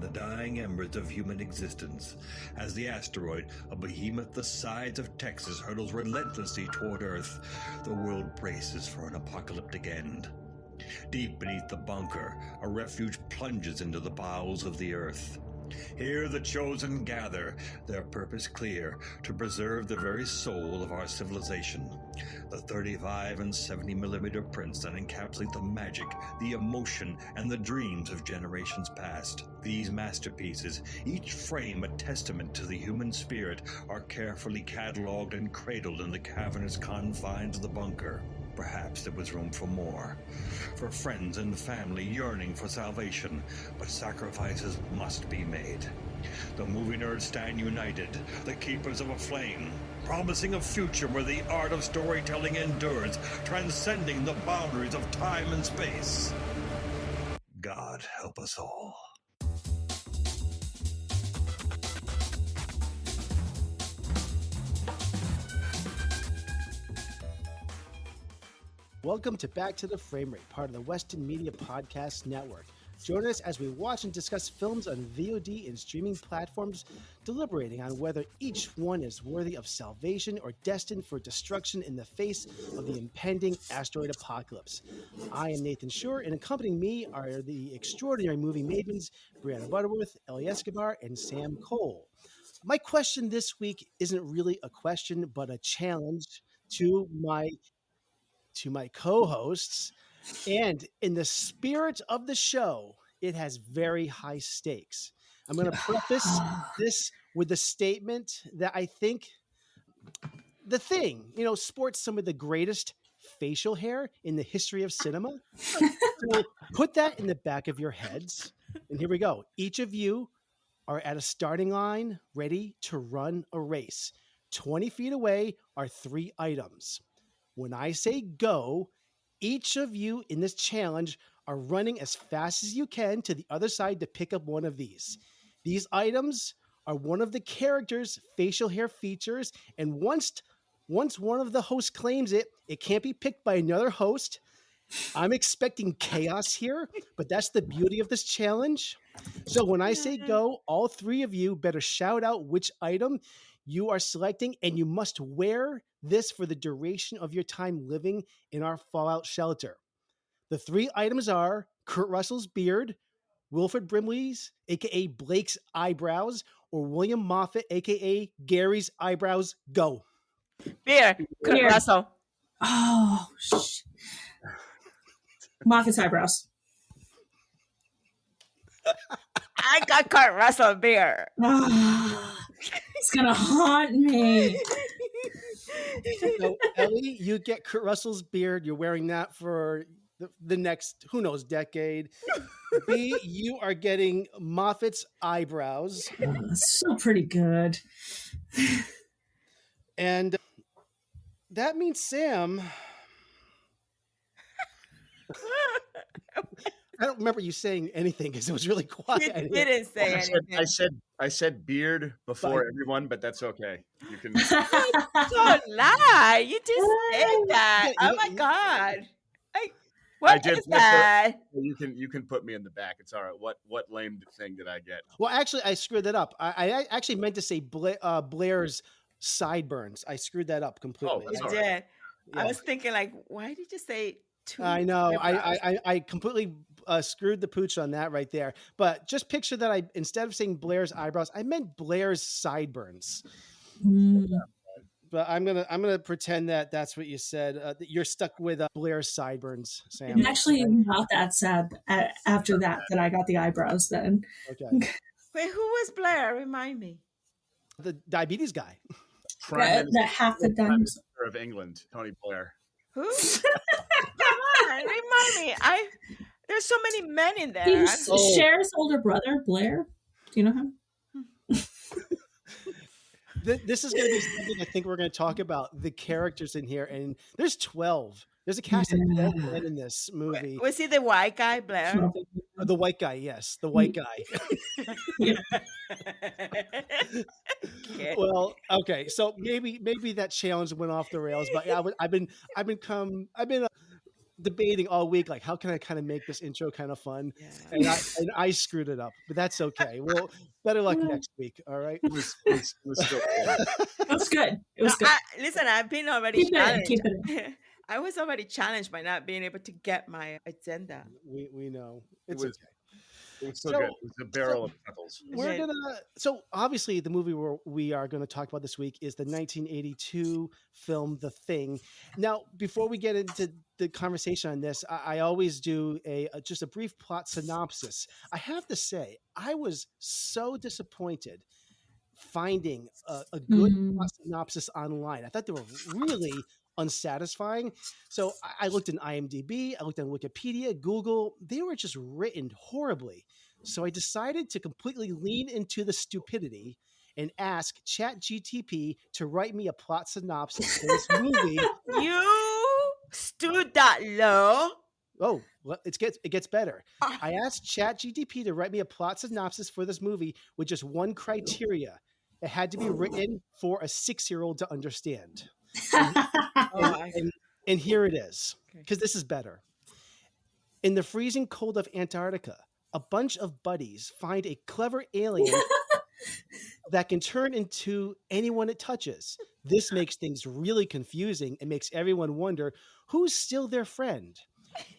the dying embers of human existence, as the asteroid, a behemoth the size of Texas, hurtles relentlessly toward Earth. The world braces for an apocalyptic end. Deep beneath the bunker, a refuge plunges into the bowels of the earth. Here the chosen gather, their purpose clear, to preserve the very soul of our civilization. The 35 and 70 millimeter prints that encapsulate the magic, the emotion, and the dreams of generations past. These masterpieces, each frame a testament to the human spirit, are carefully cataloged and cradled in the cavernous confines of the bunker. Perhaps there was room for more, for friends and family yearning for salvation, but sacrifices must be made. The movie nerds stand united, the keepers of a flame, promising a future where the art of storytelling endures, transcending the boundaries of time and space. God help us all. Welcome to Back to the Frame Rate, part of the Western Media Podcast Network. Join us as we watch and discuss films on VOD and streaming platforms, deliberating on whether each one is worthy of salvation or destined for destruction in the face of the impending asteroid apocalypse. I am Nathan Shore, and accompanying me are the extraordinary movie maidens, Brianna Butterworth, Ellie Escobar, and Sam Cole. My question this week isn't really a question, but a challenge to my co-hosts, and in the spirit of the show, it has very high stakes. I'm going to preface this with the statement that I think The Thing, sports some of the greatest facial hair in the history of cinema. So put that in the back of your heads, and here we go. Each of you are at a starting line, ready to run a race. 20 feet away are 3 items. When I say go, each of you in this challenge are running as fast as you can to the other side to pick up one of these. These items are one of the characters' facial hair features, and once one of the hosts claims it, it can't be picked by another host. I'm expecting chaos here, but that's the beauty of this challenge. So when I say go, all 3 of you better shout out which item you are selecting, and you must wear this for the duration of your time living in our Fallout shelter. The 3 items are Kurt Russell's beard, Wilford Brimley's, aka Blake's eyebrows, or William Moffat, aka Gary's eyebrows. Go. Beard. Kurt Russell. Oh, Moffat's eyebrows. I got Kurt Russell beard. It's gonna haunt me. So, Ellie, you get Kurt Russell's beard. You're wearing that for the next, who knows, decade. B, you are getting Moffat's eyebrows. That's still pretty good. And that means Sam. I don't remember you saying anything because it was really quiet. You didn't say anything. I said beard before everyone, but that's okay. You can. Don't lie. You just said that. Oh my God. What is that? You can put me in the back. It's all right. What lame thing did I get? Well, actually, I screwed that up. I actually meant to say Blair's sideburns. I screwed that up completely. You did. Yeah. I was thinking, why did you say two? I know. I completely screwed the pooch on that right there. But just picture that instead of saying Blair's eyebrows, I meant Blair's sideburns. But I'm gonna pretend that that's what you said. That you're stuck with Blair's sideburns, Sam. I'm actually not that sad after that I got the eyebrows then. Okay. Wait, who was Blair? Remind me. The diabetes guy. That half the Prime time Minister of England, Tony Blair. Who? Come on, remind me. There's so many men in there. He's Cher's older brother, Blair. Do you know him? This is going to be something I think we're going to talk about, the characters in here. And there's 12. There's a cast of 12 men in this movie. Was he the white guy, Blair? The white guy, yes. The white guy. Well, okay. So maybe that challenge went off the rails, but yeah, I've been debating all week, like, how can I kind of make this intro kind of fun? Yeah. And I screwed it up, but that's okay. Well, better luck next week. All right. It was still good. It was good. It was No, good. listen, I've been already Keep it in. challenged. Keep it in. I was already challenged by not being able to get my agenda. We know it's was- okay. It was still So- good. It was a barrel of pickles. We're Okay. so obviously the movie we are going to talk about this week is the 1982 film The Thing. Now, before we get into the conversation on this, I always do just a brief plot synopsis. I have to say, I was so disappointed finding a good plot synopsis online. I thought they were really unsatisfying. So I looked in IMDb, I looked on Wikipedia, Google. They were just written horribly. So I decided to completely lean into the stupidity and ask ChatGTP to write me a plot synopsis for this movie. You stood that low. Oh, well, it gets better. I asked ChatGTP to write me a plot synopsis for this movie with just one criteria. It had to be written for a 6-year-old to understand. And here it is, because this is better. In the freezing cold of Antarctica, a bunch of buddies find a clever alien that can turn into anyone it touches. This makes things really confusing and makes everyone wonder who's still their friend.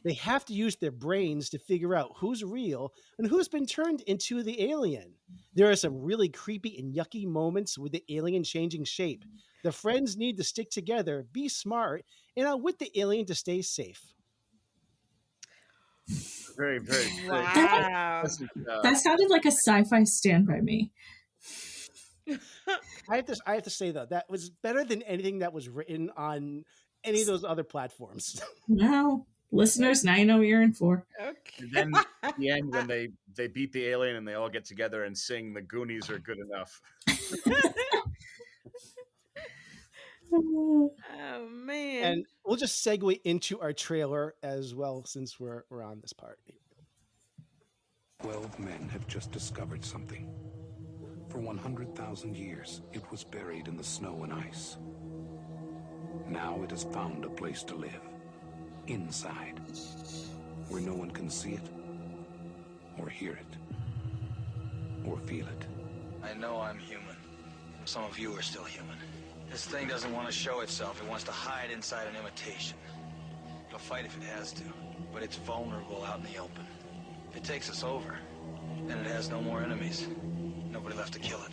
They have to use their brains to figure out who's real and who's been turned into the alien. There are some really creepy and yucky moments with the alien changing shape. The friends need to stick together, be smart, and outwit the alien to stay safe. Very, very Wow. That sounded like a sci-fi Stand By Me. I have to say though, that was better than anything that was written on any of those other platforms. Well, listeners, now you know what you're in for. Okay. And then at the end, when they beat the alien and they all get together and sing "The Goonies Are Good Enough." Oh man. And we'll just segue into our trailer as well, since we're on this part. 12 men have just discovered something. For 100,000 years, it was buried in the snow and ice. Now it has found a place to live. Inside. Where no one can see it, or hear it, or feel it. I know I'm human. Some of you are still human. This thing doesn't want to show itself. It wants to hide inside an imitation. It'll fight if it has to, but it's vulnerable out in the open. If it takes us over, then it has no more enemies. Nobody left to kill it.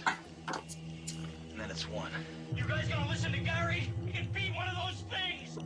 And then it's won. You guys gonna listen to Gary? He can beat one of those things!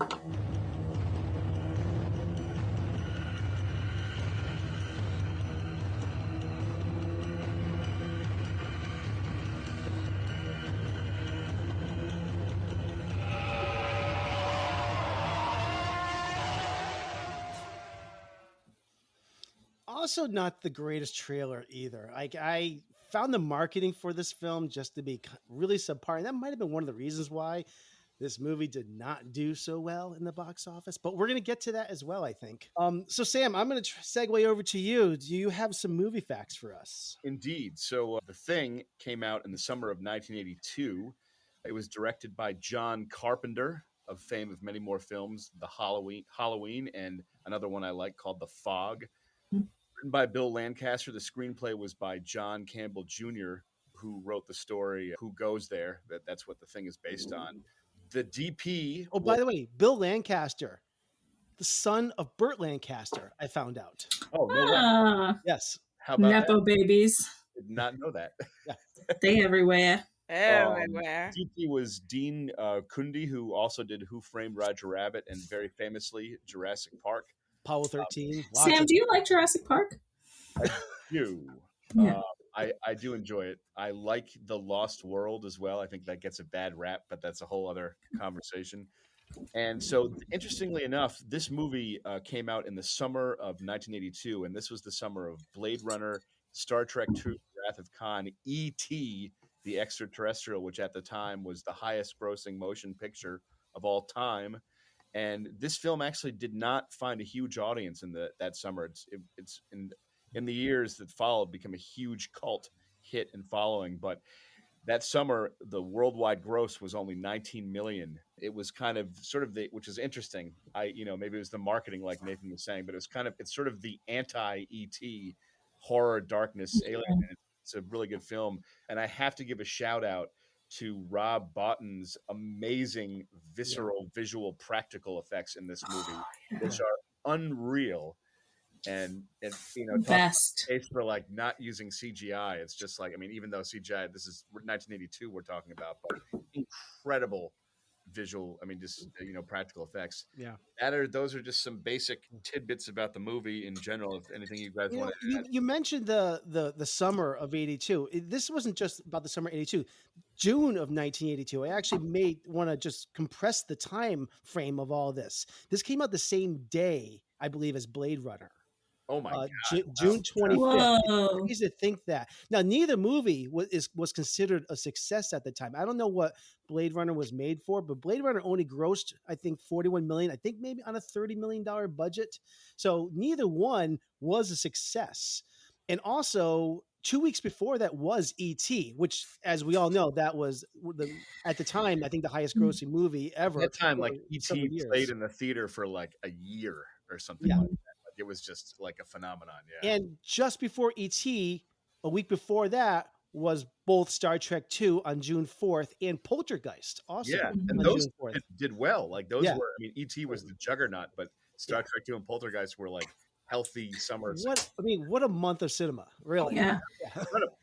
Also, not the greatest trailer either. I found the marketing for this film just to be really subpar, and that might have been one of the reasons why this movie did not do so well in the box office. But we're going to get to that as well, I think. So, Sam, I'm going to segue over to you. Do you have some movie facts for us? Indeed. So The Thing came out in the summer of 1982. It was directed by John Carpenter, of fame of many more films, The Halloween, and another one I like called The Fog. Written by Bill Lancaster, the screenplay was by John Campbell Jr., who wrote the story Who Goes There? That's what The Thing is based on. The DP... Oh, by the way, Bill Lancaster, the son of Burt Lancaster, I found out. Oh, no way. Yes. How about Nepo that? babies. Did not know that. They everywhere. Everywhere. DP was Dean Kundi, who also did Who Framed Roger Rabbit and very famously Jurassic Park. Apollo 13. Sam, do you like Jurassic Park? I do. Yeah. I do enjoy it. I like The Lost World as well. I think that gets a bad rap, but that's a whole other conversation. And so, interestingly enough, this movie came out in the summer of 1982, and this was the summer of Blade Runner, Star Trek II, Wrath of Khan, E.T., the Extraterrestrial, which at the time was the highest grossing motion picture of all time. And this film actually did not find a huge audience in that summer. It's in the years that followed become a huge cult hit and following. But that summer, the worldwide gross was only 19 million. It was kind of sort of which is interesting. Maybe it was the marketing, like Nathan was saying, but it's sort of the anti-ET horror, darkness, alien. It's a really good film. And I have to give a shout out to Rob Botton's amazing visceral visual practical effects in this movie, which are unreal. And best case for like not using CGI. It's just like, I mean, even though CGI, this is 1982 we're talking about, but incredible visual, I mean, just practical effects. Yeah. Those are just some basic tidbits about the movie in general. If anything you guys want to add. You mentioned the summer of 82. This wasn't just about the summer of 82. June of 1982. I actually want to just compress the time frame of all this. This came out the same day, I believe, as Blade Runner. Oh my God! June 25th. Whoa. It's easy to think that. Now, neither movie was considered a success at the time. I don't know what Blade Runner was made for, but Blade Runner only grossed, I think, $41 million. I think maybe on a $30 million budget. So neither one was a success. And also, 2 weeks before that was E.T., which, as we all know, that was at the time, I think, the highest grossing movie ever. At that time, like E.T. played in the theater for like a year or something like that. It was just like a phenomenon. Yeah. And just before E.T., a week before that was both Star Trek II on June 4th and Poltergeist also. Yeah, and those did well. Like those were, I mean, E.T. was the juggernaut, but Star Trek II and Poltergeist were like healthy summer. What a month of cinema, really. Yeah.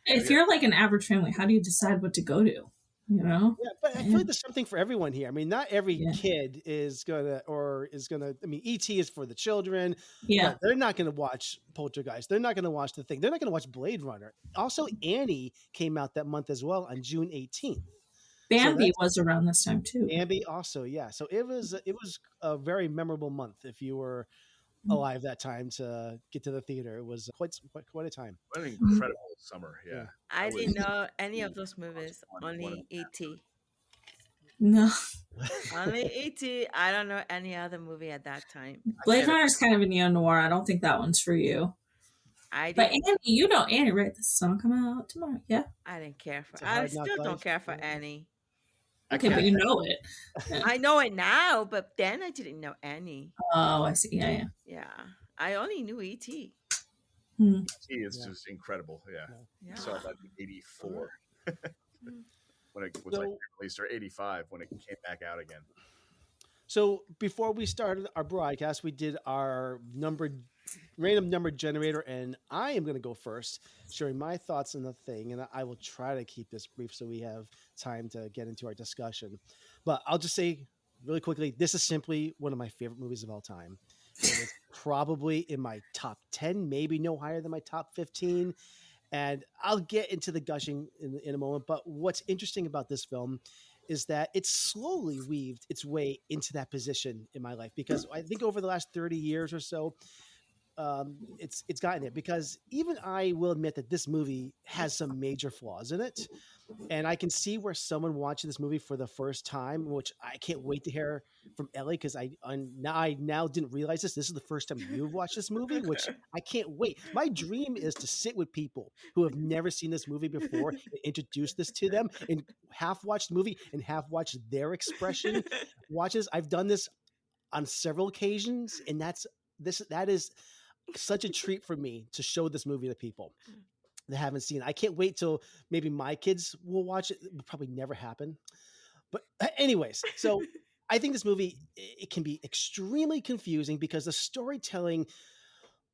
If you're like an average family, how do you decide what to go to? Yeah, but I feel like there's something for everyone here. I mean, not every kid is gonna. I mean, E.T. is for the children. Yeah, they're not gonna watch Poltergeist. They're not gonna watch The Thing. They're not gonna watch Blade Runner. Also, Annie came out that month as well on June 18th. Bambi was around this time too. Bambi also, yeah. So it was a very memorable month if you were alive that time to get to the theater. It was quite a time. What an incredible summer. Yeah. I didn't know any of those movies. Only E.T. No. Only E.T. I don't know any other movie at that time. Blade Runner is kind of a neo-noir. I don't think that one's for you. But Annie, Annie, right? This song come out tomorrow. Yeah. I didn't care for I still don't care for Annie. Okay, but you know it. I know it now, but then I didn't know Annie. Oh, I see. Yeah. Yeah. I only knew E.T. E.T. is just incredible. Yeah. I saw that in 84. When it was released, or 85 when it came back out again. So before we started our broadcast, we did our random number generator, and I am going to go first, sharing my thoughts on the thing, and I will try to keep this brief so we have time to get into our discussion. But I'll just say really quickly, this is simply one of my favorite movies of all time. It was probably in my top 10, maybe no higher than my top 15. And I'll get into the gushing in a moment. But what's interesting about this film is that it slowly weaved its way into that position in my life, because I think over the last 30 years or so, it's gotten there, because even I will admit that this movie has some major flaws in it. And I can see where someone watching this movie for the first time, which I can't wait to hear from Ellie, because I now didn't realize this. This is the first time you've watched this movie, which I can't wait. My dream is to sit with people who have never seen this movie before and introduce this to them, and half watch the movie and half watch their expression. Watches. I've done this on several occasions, and that is such a treat for me to show this movie to people that haven't seen it. I can't wait till maybe my kids will watch it. It will probably never happen. But anyways, so I think this movie, it can be extremely confusing, because the storytelling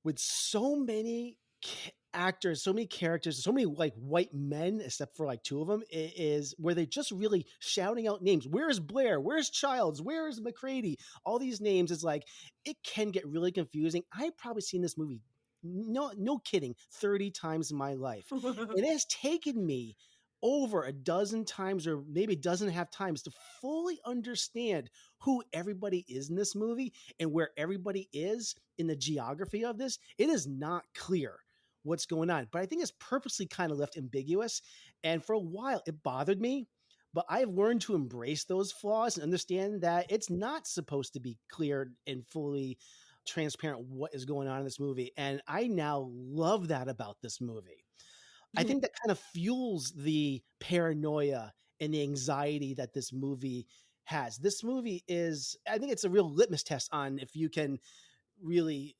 with so many actors, so many characters, so many like white men, except for like two of them, is where they're just really shouting out names. Where's Blair? Where's Childs? Where's McCready? All these names is like, it can get really confusing. I've probably seen this movie, no kidding, 30 times in my life. It has taken me over a dozen times, or maybe a dozen and a half times, to fully understand who everybody is in this movie and where everybody is in the geography of this. It is not clear what's going on, but I think it's purposely kind of left ambiguous. And for a while it bothered me, but I've learned to embrace those flaws and understand that it's not supposed to be clear and fully transparent what is going on in this movie. And I now love that about this movie. I think that kind of fuels the paranoia and the anxiety that this movie has. This movie is, I think it's a real litmus test on if you can really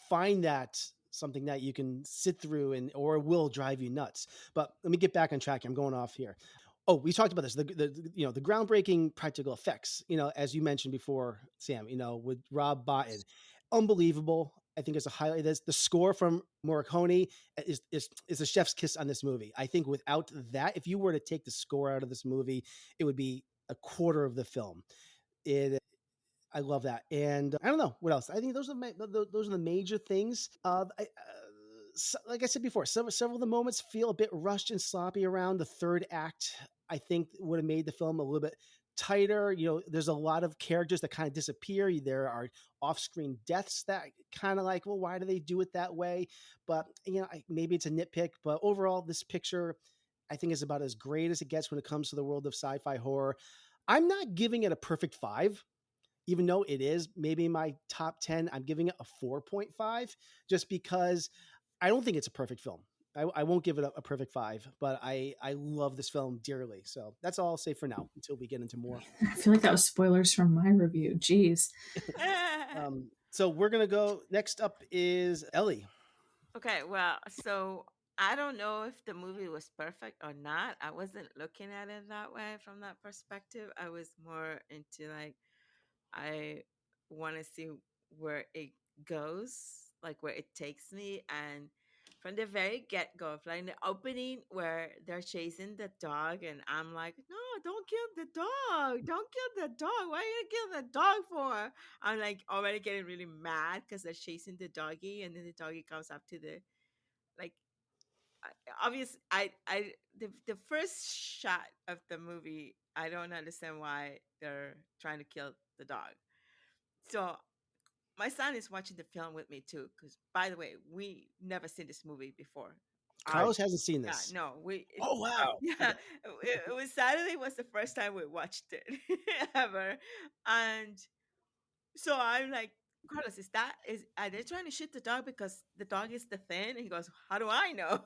find that something that you can sit through and or will drive you nuts. But let me get back on track. I'm going off here. Oh, we talked about this. The groundbreaking practical effects. As you mentioned before, Sam. With Rob Bottin, unbelievable. I think it's a highlight. The score from Morricone is a chef's kiss on this movie. I think without that, if you were to take the score out of this movie, it would be a quarter of the film. I love that, and I don't know what else. I think those are the major things. Like I said before, several of the moments feel a bit rushed and sloppy around the third act. I think would have made the film a little bit tighter. There's a lot of characters that kind of disappear. There are off-screen deaths that kind of like, well, why do they do it that way? But maybe it's a nitpick. But overall, this picture, I think, is about as great as it gets when it comes to the world of sci-fi horror. I'm not giving it a perfect 5. Even though it is maybe my top 10, I'm giving it a 4.5 just because I don't think it's a perfect film. I won't give it a perfect 5, but I love this film dearly. So that's all I'll say for now until we get into more. I feel like that was spoilers from my review. Jeez. So we're going to go. Next up is Ellie. Okay, well, so I don't know if the movie was perfect or not. I wasn't looking at it that way from that perspective. I was more into like, I want to see where it goes, like where it takes me. And from the very get-go, like in the opening where they're chasing the dog, and I'm like, no, don't kill the dog. Don't kill the dog. Why are you gonna kill the dog for? I'm like already getting really mad because they're chasing the doggy, and then the doggy comes up to the, like, obviously, the first shot of the movie, I don't understand why they're trying to kill the dog. So my son is watching the film with me too, because by the way, we never seen this movie before. Carlos hasn't seen this. Yeah, no, Oh wow! Yeah, it was Saturday was the first time we watched it ever, and so I'm like, Carlos, are they trying to shoot the dog because the dog is the thin? And he goes, how do I know?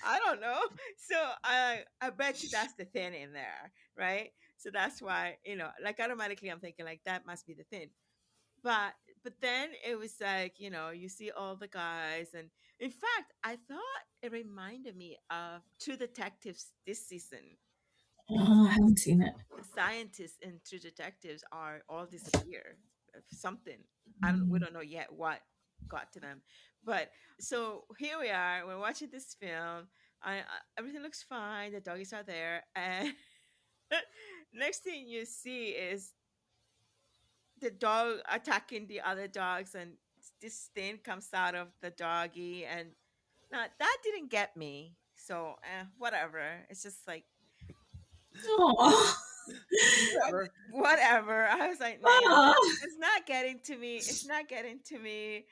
I don't know. So I bet you that's the thin in there, right? So that's why, like automatically I'm thinking like that must be the thin. But then it was like, you see all the guys, and in fact, I thought it reminded me of True Detectives this season. Oh, I haven't seen it. The scientists in True Detectives are all disappear. Something. We don't know yet what got to them. But so here we are. We're watching this film. Everything looks fine. The doggies are there, and next thing you see is the dog attacking the other dogs, and this thing comes out of the doggy, and now that didn't get me. So whatever. It's just like, oh. Whatever. I was like, no, it's not getting to me. It's not getting to me.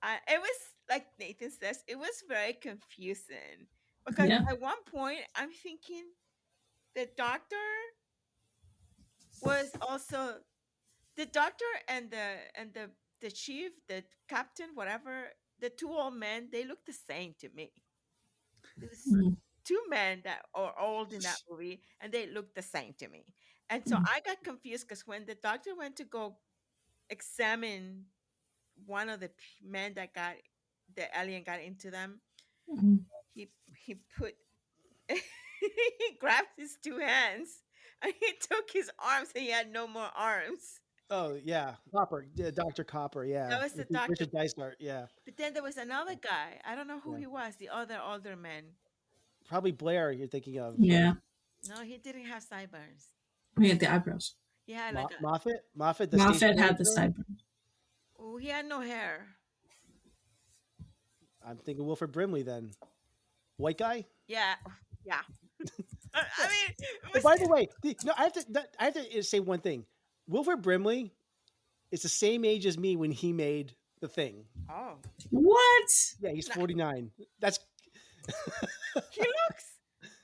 It was like Nathan says, it was very confusing because at one point I'm thinking the doctor was also the doctor and the chief, the captain, whatever. The two old men, they look the same to me. There's two men that are old in that movie, and they look the same to me. And so I got confused because when the doctor went to go examine one of the men that the alien got into them, he put he grabbed his two hands and he took his arms, and he had no more arms. Oh yeah, Copper, Dr. Copper, yeah. That was the doctor. Richard Dysart, yeah. But then there was another guy. I don't know who he was. The other older man. Probably Blair. You're thinking of. Yeah. No, he didn't have sideburns. He had the eyebrows. He had like Moffat. Moffat had the sideburns. Oh, he had no hair. I'm thinking Wilford Brimley then. White guy. Yeah. I mean, by the way, I have to say one thing. Wilford Brimley is the same age as me when he made The Thing. Oh. What? Yeah, he's 49. That's. He looks.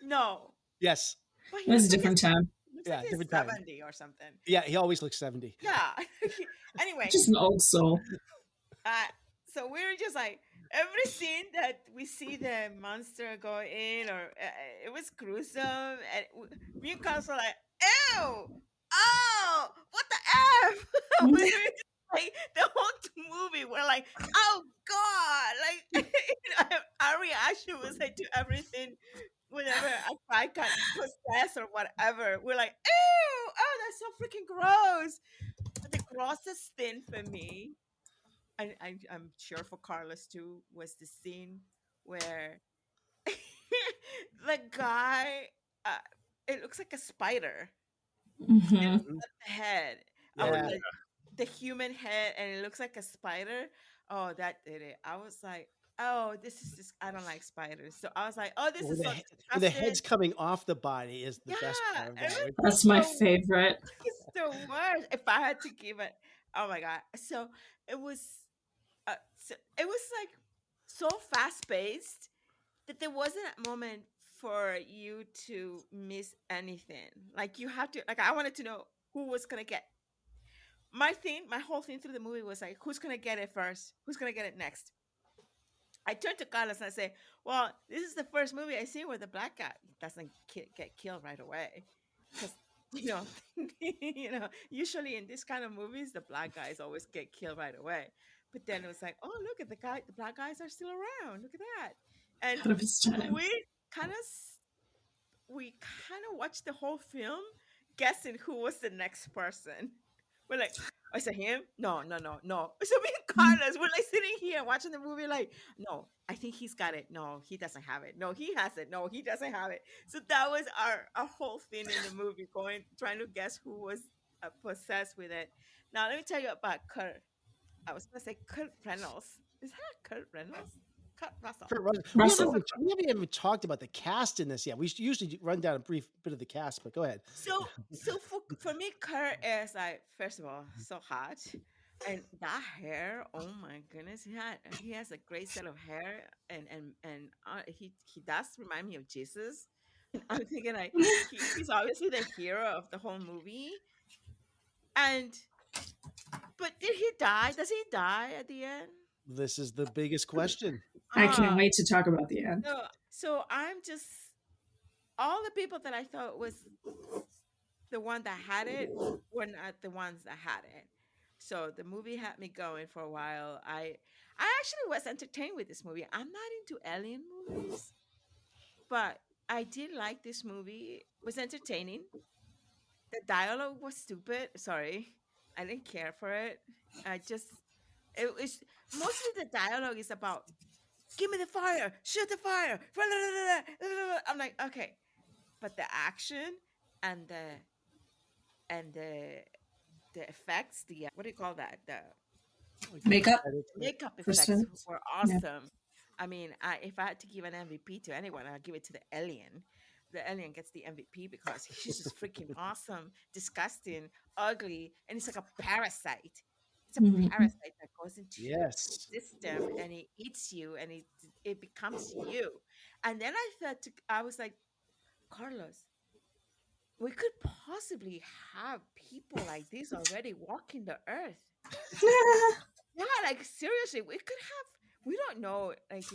No. Yes. It was a different time. Yeah, like different 70 time. Or something. Yeah, he always looks 70. Yeah. Anyway. Just an old soul. So we were just like, every scene that we see the monster go in, or it was gruesome, and me and Carlos were like, "Ew, oh, what the f?" We were just like the whole movie. We're like, "Oh God!" Like our reaction was like to everything. Whenever a guy got possessed or whatever, we're like, "Ew, oh, that's so freaking gross." But the grossest thing for me, I'm sure for Carlos too, was the scene where the guy, uh, it looks like a spider, and it's Mhm. Mhm. got the head of Oh Yeah. yeah. the human head, and it looks like a spider. Oh, that did it. I was like, oh, this is just, I don't like spiders. So I was like, oh, this When is the, so when the disgusting. head's coming off the body is the best Yeah, part of it that. was Right? That's my so, favorite. it's the worst. If I had to give it, oh my God. So it was, it was like so fast paced that there wasn't a moment for you to miss anything. Like you have to, like I wanted to know who was gonna get my whole thing through the movie was like, who's gonna get it first? Who's gonna get it next? I turned to Carlos and I say, "Well, this is the first movie I see where the black guy doesn't get killed right away, because you know, usually in this kind of movies, the black guys always get killed right away. But then it was like, oh, look at the black guys are still around. Look at that, and 100%. we kind of we kind of watched the whole film guessing who was the next person. We're like, oh, is it him? No, no, no, no. So me and Carlos, we're like sitting here watching the movie, like, no, I think he's got it. No, he doesn't have it. No, he has it. No, he doesn't have it. So that was our whole thing in the movie, trying to guess who was possessed with it. Now let me tell you about Kurt. I was gonna say Kurt Reynolds. Is that Kurt Reynolds? Kurt Russell. Kurt Russell. Russell. We haven't even talked about the cast in this yet. We usually run down a brief bit of the cast, but go ahead. So for me, Kurt is like, first of all, so hot, and that hair. Oh my goodness, he has a great set of hair, and he does remind me of Jesus. I'm thinking like he's obviously the hero of the whole movie, and but did he die? Does he die at the end? This is the biggest question. I can't Ah, wait to talk about the end. so I'm just, all the people that I thought was the one that had it were not the ones that had it. So the movie had me going for a while. I actually was entertained with this movie. I'm not into alien movies, but I did like this movie. It was entertaining. The dialogue was stupid. Sorry. I didn't care for it. I just, it was mostly, the dialogue is about, give me the fire, shoot the fire. I'm like, okay. But the action and the effects, the what do you call that? The Makeup. makeup effects Kristen. were Yeah. awesome. I mean, if I had to give an MVP to anyone, I'd give it to the alien. The alien gets the MVP because she's just freaking awesome, disgusting, ugly, and it's like a parasite. It's a Mhm. parasite that goes into your Yes. system and it eats you, and it becomes you. And then I was like, Carlos, we could possibly have people like this already walking the earth. Yeah, like seriously, we don't know, like,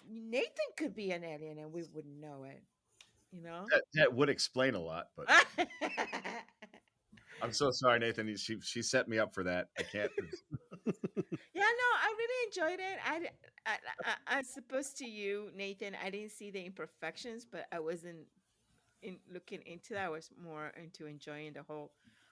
Nathan could be an alien and we wouldn't know it, you know? That would explain a lot, but I'm so sorry, Nathan. She set me up for that. I can't. Yeah, no, I really enjoyed it. As opposed to you, Nathan, I didn't see the imperfections, but I wasn't in looking into that. I was more into enjoying the whole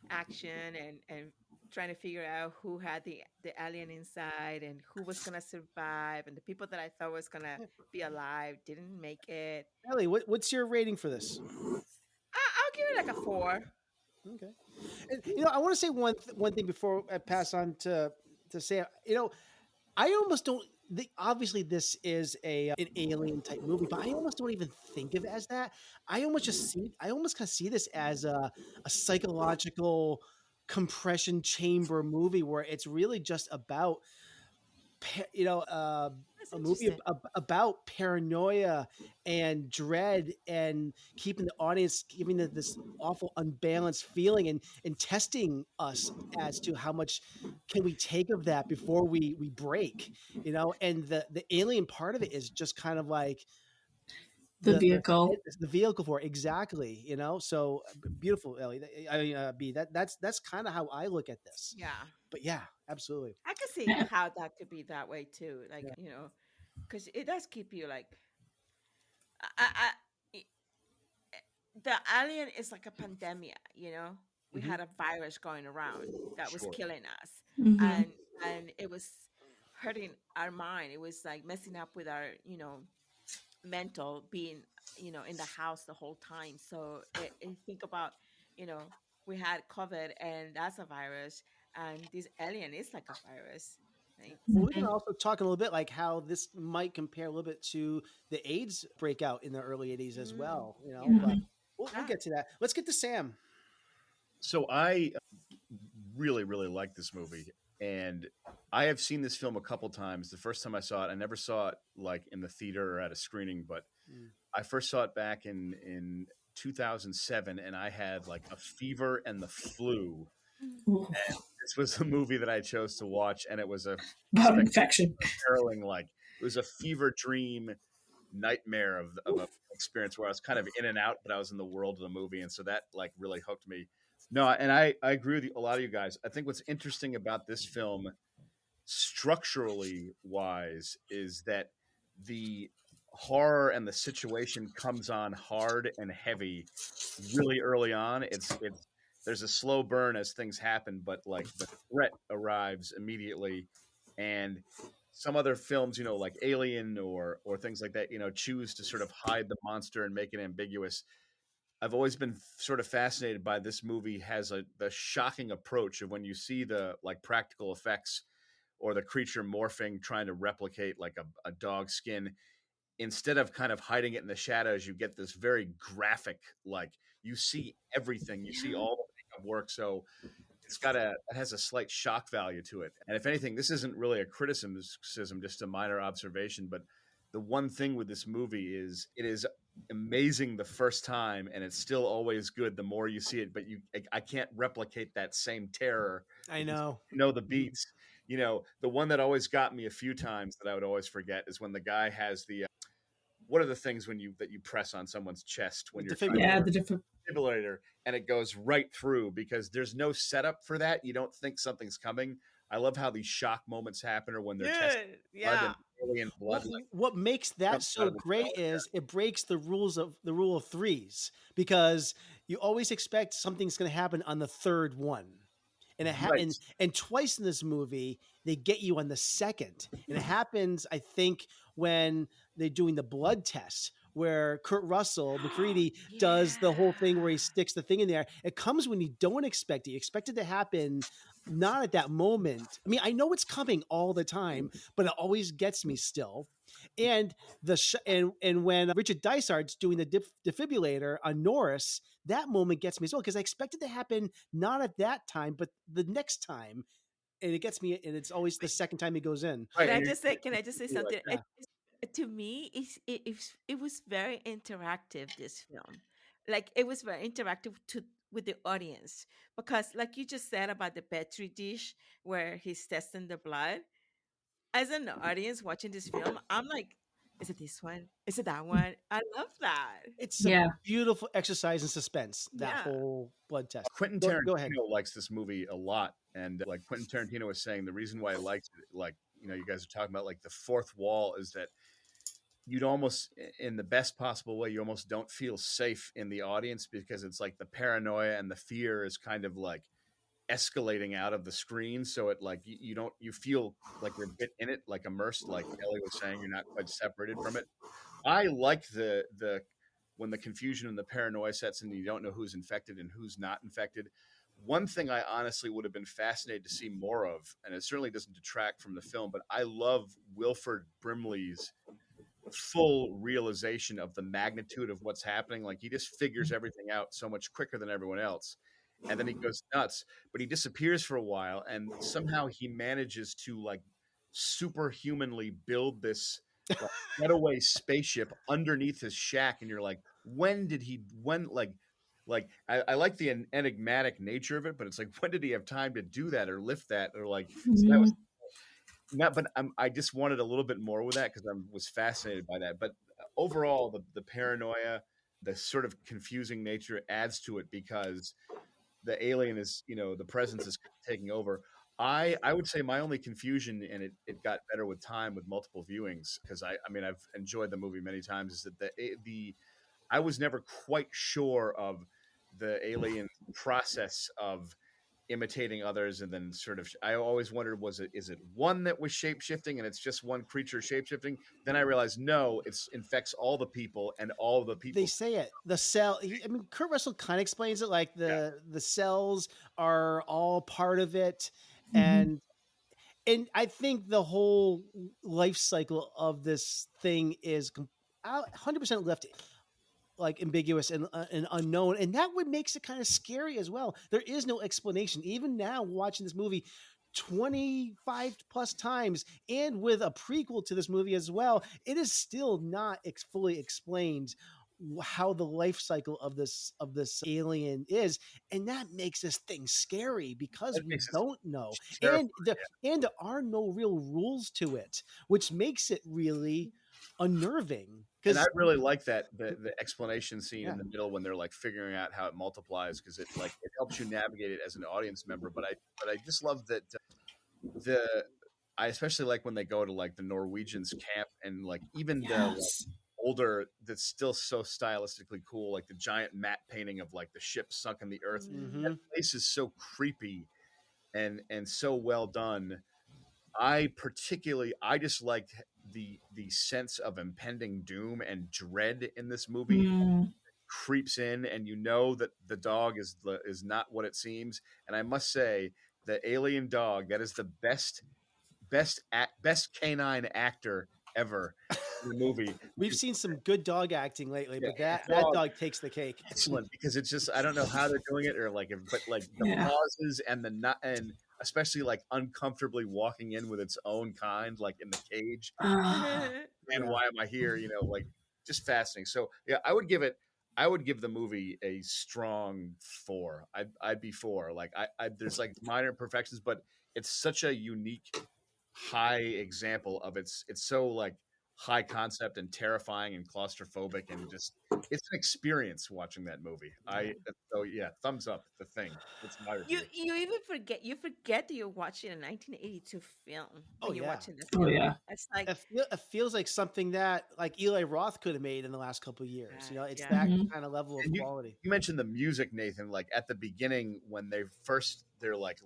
action and trying to figure out who had the alien inside and who was gonna survive, and the people that I thought was gonna be alive didn't make it. Ellie, what's your rating for this? I'll give it like a 4. Okay. And, I want to say one thing before I pass on to Sam. I almost don't. Obviously, this is an alien type movie, but I almost don't even think of it as that. I almost kind of see this as a psychological compression chamber movie where it's really just about a movie about paranoia and dread and keeping the audience, giving this awful unbalanced feeling and testing us as to how much can we take of that before we break, and the alien part of it is just kind of like the vehicle. the vehicle for it. Exactly, so beautiful, Ellie. B, that's kind of how I look at this. Yeah. But yeah, absolutely. I could see how that could be that way too. Like, because it does keep you like, I- the alien is like a pandemic, we had a virus going around that was killing us, Mhm. and it was hurting our mind. It was like messing up with our, mental being, in the house the whole time. So think about, you know, we had COVID and that's a virus, and this alien is like a virus. Right? Well, we can also talk a little bit like how this might compare a little bit to the AIDS breakout in the early 80s as well, but we'll get to that. Let's get to Sam. So I really, really like this movie. And I have seen this film a couple times. The first time I saw it, I never saw it like in the theater or at a screening, but I first saw it back in 2007, and I had like a fever and the flu. And this was a movie that I chose to watch, and it was a about infection. harrowing, like it was a fever dream nightmare of an experience where I was kind of in and out, but I was in the world of the movie, and so that like really hooked me. No, and I agree with a lot of you guys. I think what's interesting about this film, structurally wise, is that the horror and the situation comes on hard and heavy really early on. It's there's a slow burn as things happen, but like the threat arrives immediately. And some other films, like Alien or things like that, choose to sort of hide the monster and make it ambiguous. I've always been sort of fascinated by this movie has the shocking approach of when you see the like practical effects or the creature morphing, trying to replicate like a dog skin. Instead of kind of hiding it in the shadows, you get this very graphic, like you see everything, you see all the makeup work. So it has a slight shock value to it. And if anything, this isn't really a criticism, just a minor observation. But the one thing with this movie is it is amazing the first time, and it's still always good the more you see it. But I can't replicate that same terror. I know. The beats. The one that always got me a few times that I would always forget is when the guy has the what are the things that you press on someone's chest when you're the defibrillator, and it goes right through because there's no setup for that. You don't think something's coming. I love how these shock moments happen, or when they're testing blood. What makes that so great is it breaks the rule of threes, because you always expect something's going to happen on the third one. And it happens, and twice in this movie, they get you on the second. And it happens, I think, when they're doing the blood test, where Kurt Russell, McCready, does the whole thing where he sticks the thing in there. It comes when you don't expect it. You expect it to happen not at that moment. I mean, I know it's coming all the time, but it always gets me still. And and when Richard Dysart's doing the defibrillator on Norris, that moment gets me as well, because I expect it to happen not at that time, but the next time, and it gets me. And it's always the second time he goes in. Can I just say something? To me, it was very interactive. This film, like it was very interactive with the audience, because, like you just said about the petri dish where he's testing the blood. As an audience watching this film, I'm like, is it this one? Is it that one? I love that. It's a beautiful exercise in suspense, that whole blood test. Quentin Tarantino likes this movie a lot. And like Quentin Tarantino was saying, the reason why he likes it, like, you guys are talking about like the fourth wall, is that you'd almost, in the best possible way, you almost don't feel safe in the audience, because it's like the paranoia and the fear is kind of like escalating out of the screen. So it like you feel like you're a bit in it, like immersed, like Ellie was saying, you're not quite separated from it. I like the when the confusion and the paranoia sets in, and you don't know who's infected and who's not infected. One thing I honestly would have been fascinated to see more of, and it certainly doesn't detract from the film, but I love Wilford Brimley's full realization of the magnitude of what's happening. Like he just figures everything out so much quicker than everyone else. And then he goes nuts, but he disappears for a while, and somehow he manages to like superhumanly build this like, getaway spaceship underneath his shack, and you're like, when I like the enigmatic nature of it, but it's like, when did he have time to do that or lift that, or like, so that was not, but I just wanted a little bit more with that because I was fascinated by that. But overall, the paranoia, the sort of confusing nature adds to it because the alien is, the presence is taking over. I would say my only confusion, and it got better with time with multiple viewings, because I mean I've enjoyed the movie many times, is that the I was never quite sure of the alien process of imitating others, and then sort of I always wondered, is it one that was shape shifting and it's just one creature shape shifting? Then I realized no, it infects all the people, and all the people. They say it. The cell. I mean, Kurt Russell kind of explains it like the cells are all part of it, and I think the whole life cycle of this thing is 100% left like ambiguous and unknown, and that what makes it kind of scary as well. There is no explanation. Even now, watching this movie 25 plus times, and with a prequel to this movie as well, it is still not fully explained how the life cycle of this alien is, and that makes this thing scary because we don't know, and there are no real rules to it, which makes it really unnerving. And I really like that the explanation scene in the middle when they're like figuring out how it multiplies, because it helps you navigate it as an audience member. But I just love that I especially like when they go to like the Norwegians camp, and like even the older, that's still so stylistically cool, like the giant matte painting of like the ship sunk in the earth. That place is so creepy and so well done. I just liked the sense of impending doom and dread in this movie. Creeps in, and that the dog is not what it seems. And I must say, the alien dog, that is the best canine actor ever in the movie. We've seen some good dog acting lately, but that dog takes the cake. Excellent, because it's just, I don't know how they're doing it, or but the pauses and and especially like uncomfortably walking in with its own kind, like in the cage. And why am I here? Like, just fascinating. So yeah, I would give the movie a strong 4. I'd be 4. Like there's like minor imperfections, but it's such a unique, high example of it's so like high concept and terrifying and claustrophobic, and just it's an experience watching that movie. So yeah, thumbs up. The Thing. It's my review. You even forget that you're watching a 1982 film when you're watching this. Oh yeah, it's like it feels like something that like Eli Roth could have made in the last couple of years. It's that kind of level of quality. You mentioned the music, Nathan. Like at the beginning, when they're like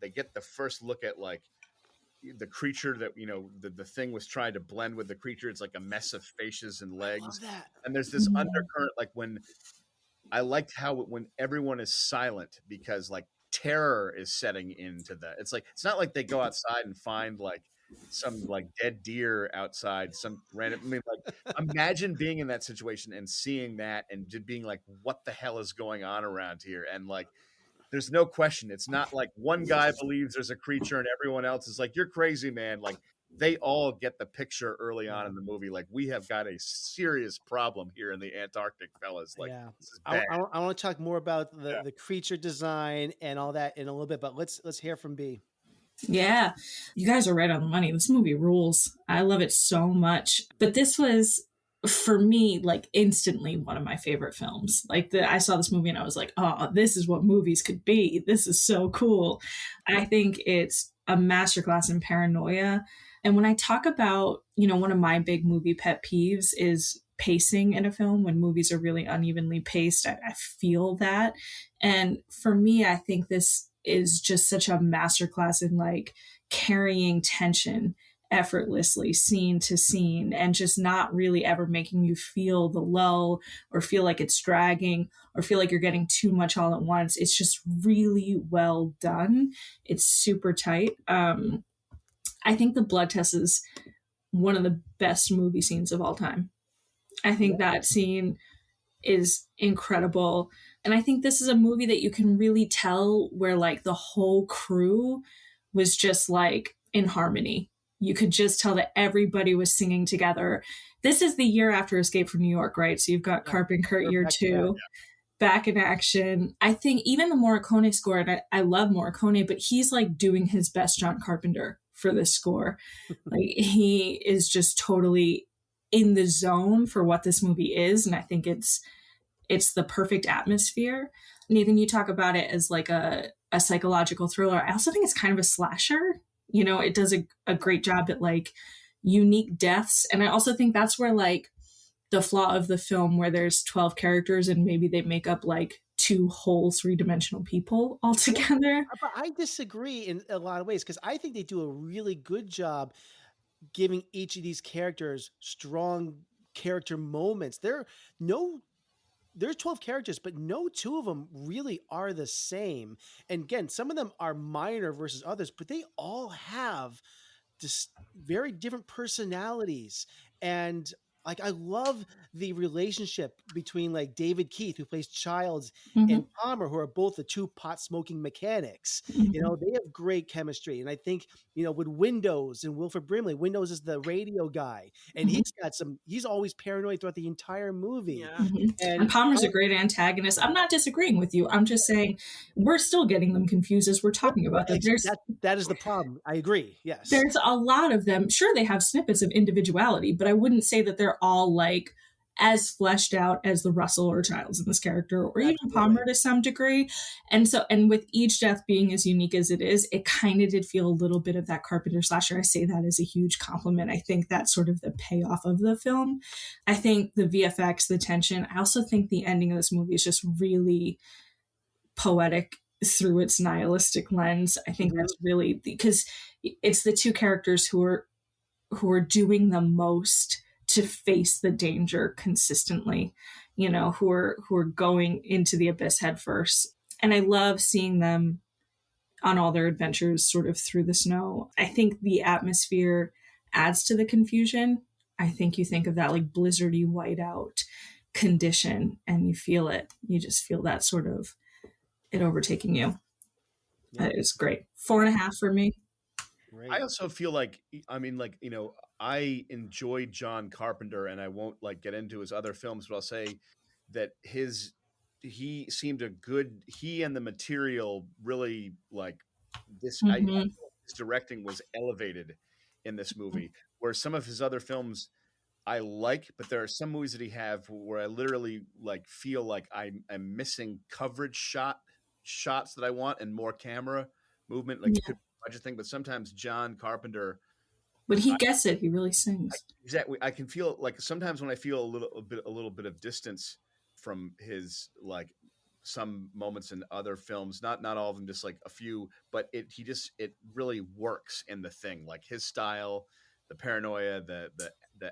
they get the first look at like the creature that the thing was trying to blend with the creature. It's like a mess of fascias and legs, and there's this undercurrent. Like I liked how when everyone is silent, because like terror is setting into that. It's like, it's not like they go outside and find like some like dead deer outside, some random. I mean, like imagine being in that situation and seeing that and just being like, what the hell is going on around here? And like, there's no question. It's not like one guy believes there's a creature and everyone else is like, you're crazy, man. Like they all get the picture early on in the movie. Like, we have got a serious problem here in the Antarctic, fellas. Like, this is bad. I want to talk more about the creature design and all that in a little bit, but let's hear from B. Yeah, you guys are right on the money. This movie rules. I love it so much. But this was, for me, like instantly one of my favorite films. Like I saw this movie and I was like, oh, this is what movies could be. This is so cool. I think it's a masterclass in paranoia. And when I talk about, one of my big movie pet peeves is pacing in a film. When movies are really unevenly paced, I feel that. And for me, I think this is just such a masterclass in like carrying tension effortlessly, scene to scene, and just not really ever making you feel the lull or feel like it's dragging or feel like you're getting too much all at once. It's just really well done. It's super tight. I think the blood test is one of the best movie scenes of all time. I think that scene is incredible. And I think this is a movie that you can really tell where like the whole crew was just like in harmony. You could just tell that everybody was singing together. This is the year after Escape from New York, right? So you've got Carpenter We're year back to two, back in action. I think even the Morricone score, and I love Morricone, but he's like doing his best John Carpenter for this score. Like he is just totally in the zone for what this movie is. And I think it's the perfect atmosphere. Nathan, you talk about it as like a psychological thriller. I also think it's kind of a slasher. You know, it does a great job at like unique deaths. And I also think that's where like the flaw of the film, where there's 12 characters and maybe they make up like two whole 3-dimensional people altogether. But I disagree in a lot of ways, because I think they do a really good job giving each of these characters strong character moments. There's 12 characters, but no two of them really are the same. And again, some of them are minor versus others, but they all have just very different personalities. And like, I love the relationship between like David Keith, who plays Childs, and Palmer, who are both the two pot smoking mechanics. You know, they have great chemistry. And I think, you know, with Windows and Wilford Brimley, Windows is the radio guy, and he's always paranoid throughout the entire movie. And Palmer's a great antagonist. I'm not disagreeing with you. I'm just saying we're still getting them confused as we're talking about them. That is the problem. I agree. Yes. There's a lot of them. Sure, they have snippets of individuality, but I wouldn't say that they're all like as fleshed out as the Russell or Childs in this character, or even Palmer to some degree. And with each death being as unique as it is, it kind of did feel a little bit of that Carpenter slasher. I say that as a huge compliment. I think that's sort of the payoff of the film. I think the VFX, the tension, I also think the ending of this movie is just really poetic through its nihilistic lens. I think that's really, because it's the two characters who are doing the most to face the danger consistently, you know, who are going into the abyss head first. And I love seeing them on all their adventures sort of through the snow. I think the atmosphere adds to the confusion. I think you think of that like blizzardy whiteout condition and you feel it. You just feel that sort of it overtaking you. That is great. 4.5 for me. Great. I also feel like, I mean, like, you know, I enjoyed John Carpenter, and I won't like get into his other films, but I'll say that he seemed he and the material really like this. His directing was elevated in this movie, where some of his other films I like, but there are some movies that he have where I literally like feel like I'm missing coverage shots that I want and more camera movement. Like it could be a budget thing, but sometimes John Carpenter. When he gets it, he really sings. Exactly. I can feel like sometimes when I feel a little bit of distance from his like some moments in other films, not all of them, just like a few, but it really works in The Thing. Like his style, the paranoia, the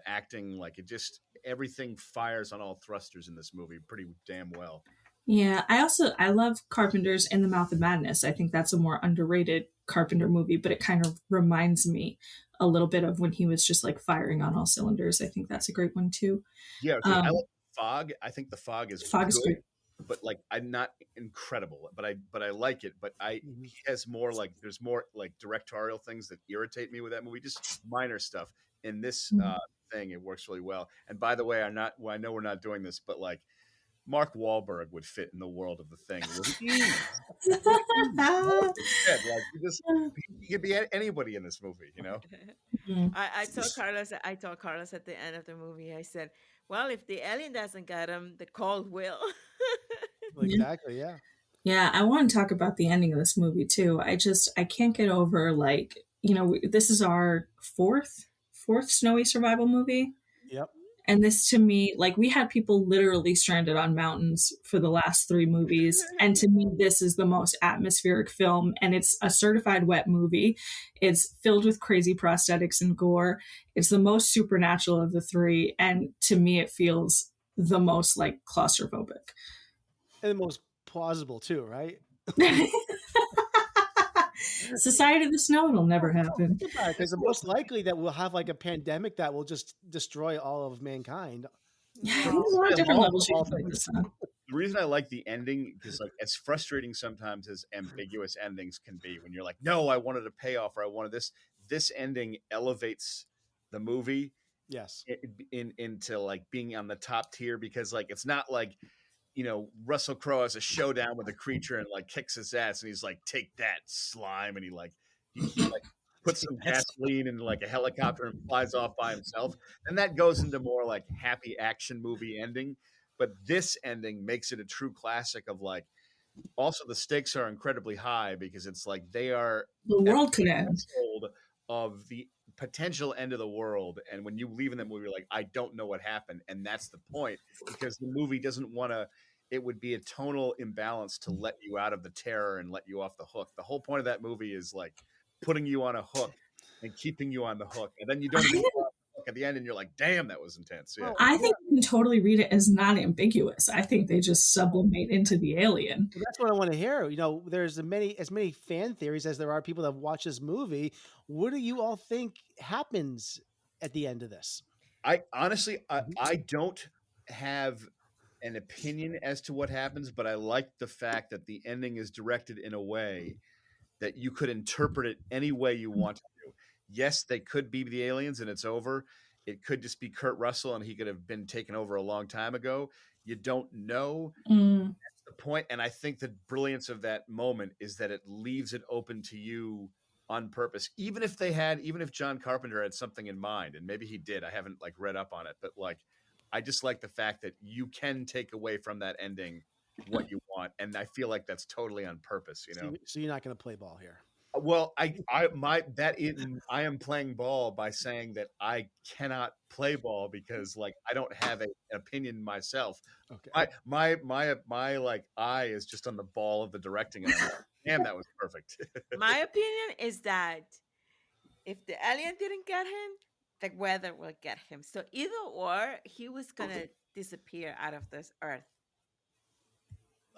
acting, like it just everything fires on all thrusters in this movie pretty damn well. Yeah, I love Carpenter's In the Mouth of Madness. I think that's a more underrated Carpenter movie, but it kind of reminds me a little bit of when he was just like firing on all cylinders. I think that's a great one too. Yeah, I like Fog. I think The Fog is good, great, but like I'm not incredible, but I like it. But he has more like there's more like directorial things that irritate me with that movie, just minor stuff. In this thing, it works really well. And by the way, I know we're not doing this, but like Mark Wahlberg would fit in the world of The Thing. He could be anybody in this movie, you know. I told Carlos at the end of the movie, I said, well, if the alien doesn't get him, the cold will. Exactly, yeah. Yeah, I want to talk about the ending of this movie too. I can't get over, like, you know, this is our fourth snowy survival movie. Yep. And this, to me, like, we had people literally stranded on mountains for the last 3 movies. And to me, this is the most atmospheric film. And it's a certified wet movie. It's filled with crazy prosthetics and gore. It's the most supernatural of the 3. And to me, it feels the most, like, claustrophobic. And the most plausible, too, right? Society of the Snow, it'll never happen. Because the most likely that we'll have like a pandemic that will just destroy all of mankind. Yeah, there's a lot of different levels you can put this on. The reason I like the ending, because like as frustrating sometimes as ambiguous endings can be, when you're like, no, I wanted a payoff, or I wanted this. This ending elevates the movie Yes. into like being on the top tier, because like it's not like, Russell Crowe has a showdown with a creature and like kicks his ass and he's like, take that, slime, and he like puts some gasoline in like a helicopter and flies off by himself. And that goes into more like happy action movie ending. But this ending makes it a true classic of like, also the stakes are incredibly high, because it's like they are The world could end. of the potential end of the world. And when you leave in that movie, you're like, I don't know what happened. And that's the point, because the movie doesn't want to, it would be a tonal imbalance to let you out of the terror and let you off the hook. The whole point of that movie is like putting you on a hook and keeping you on the hook. And then you don't even go off the hook at the end and you're like, damn, that was intense. Yeah. I think you can totally read it as not ambiguous. I think they just sublimate into the alien. Well, that's what I want to hear. There's as many fan theories as there are people that have watched this movie. What do you all think happens at the end of this? I honestly, I don't have an opinion as to what happens, but I like the fact that the ending is directed in a way that you could interpret it any way you want to. Yes, they could be the aliens and it's over. It could just be Kurt Russell and he could have been taken over a long time ago. You don't know. That's the point. And I think the brilliance of that moment is that it leaves it open to you on purpose. Even if John Carpenter had something in mind, and maybe he did, I haven't like read up on it, but like, I just like the fact that you can take away from that ending what you want. And I feel like that's totally on purpose, So you're not going to play ball here. Well, I am playing ball by saying that I cannot play ball because like I don't have an opinion myself. Okay. My like eye is just on the ball of the directing, and I'm like, damn, that was perfect. My opinion is that if the alien didn't get him, the weather will get him. So either or, he was gonna disappear out of this earth.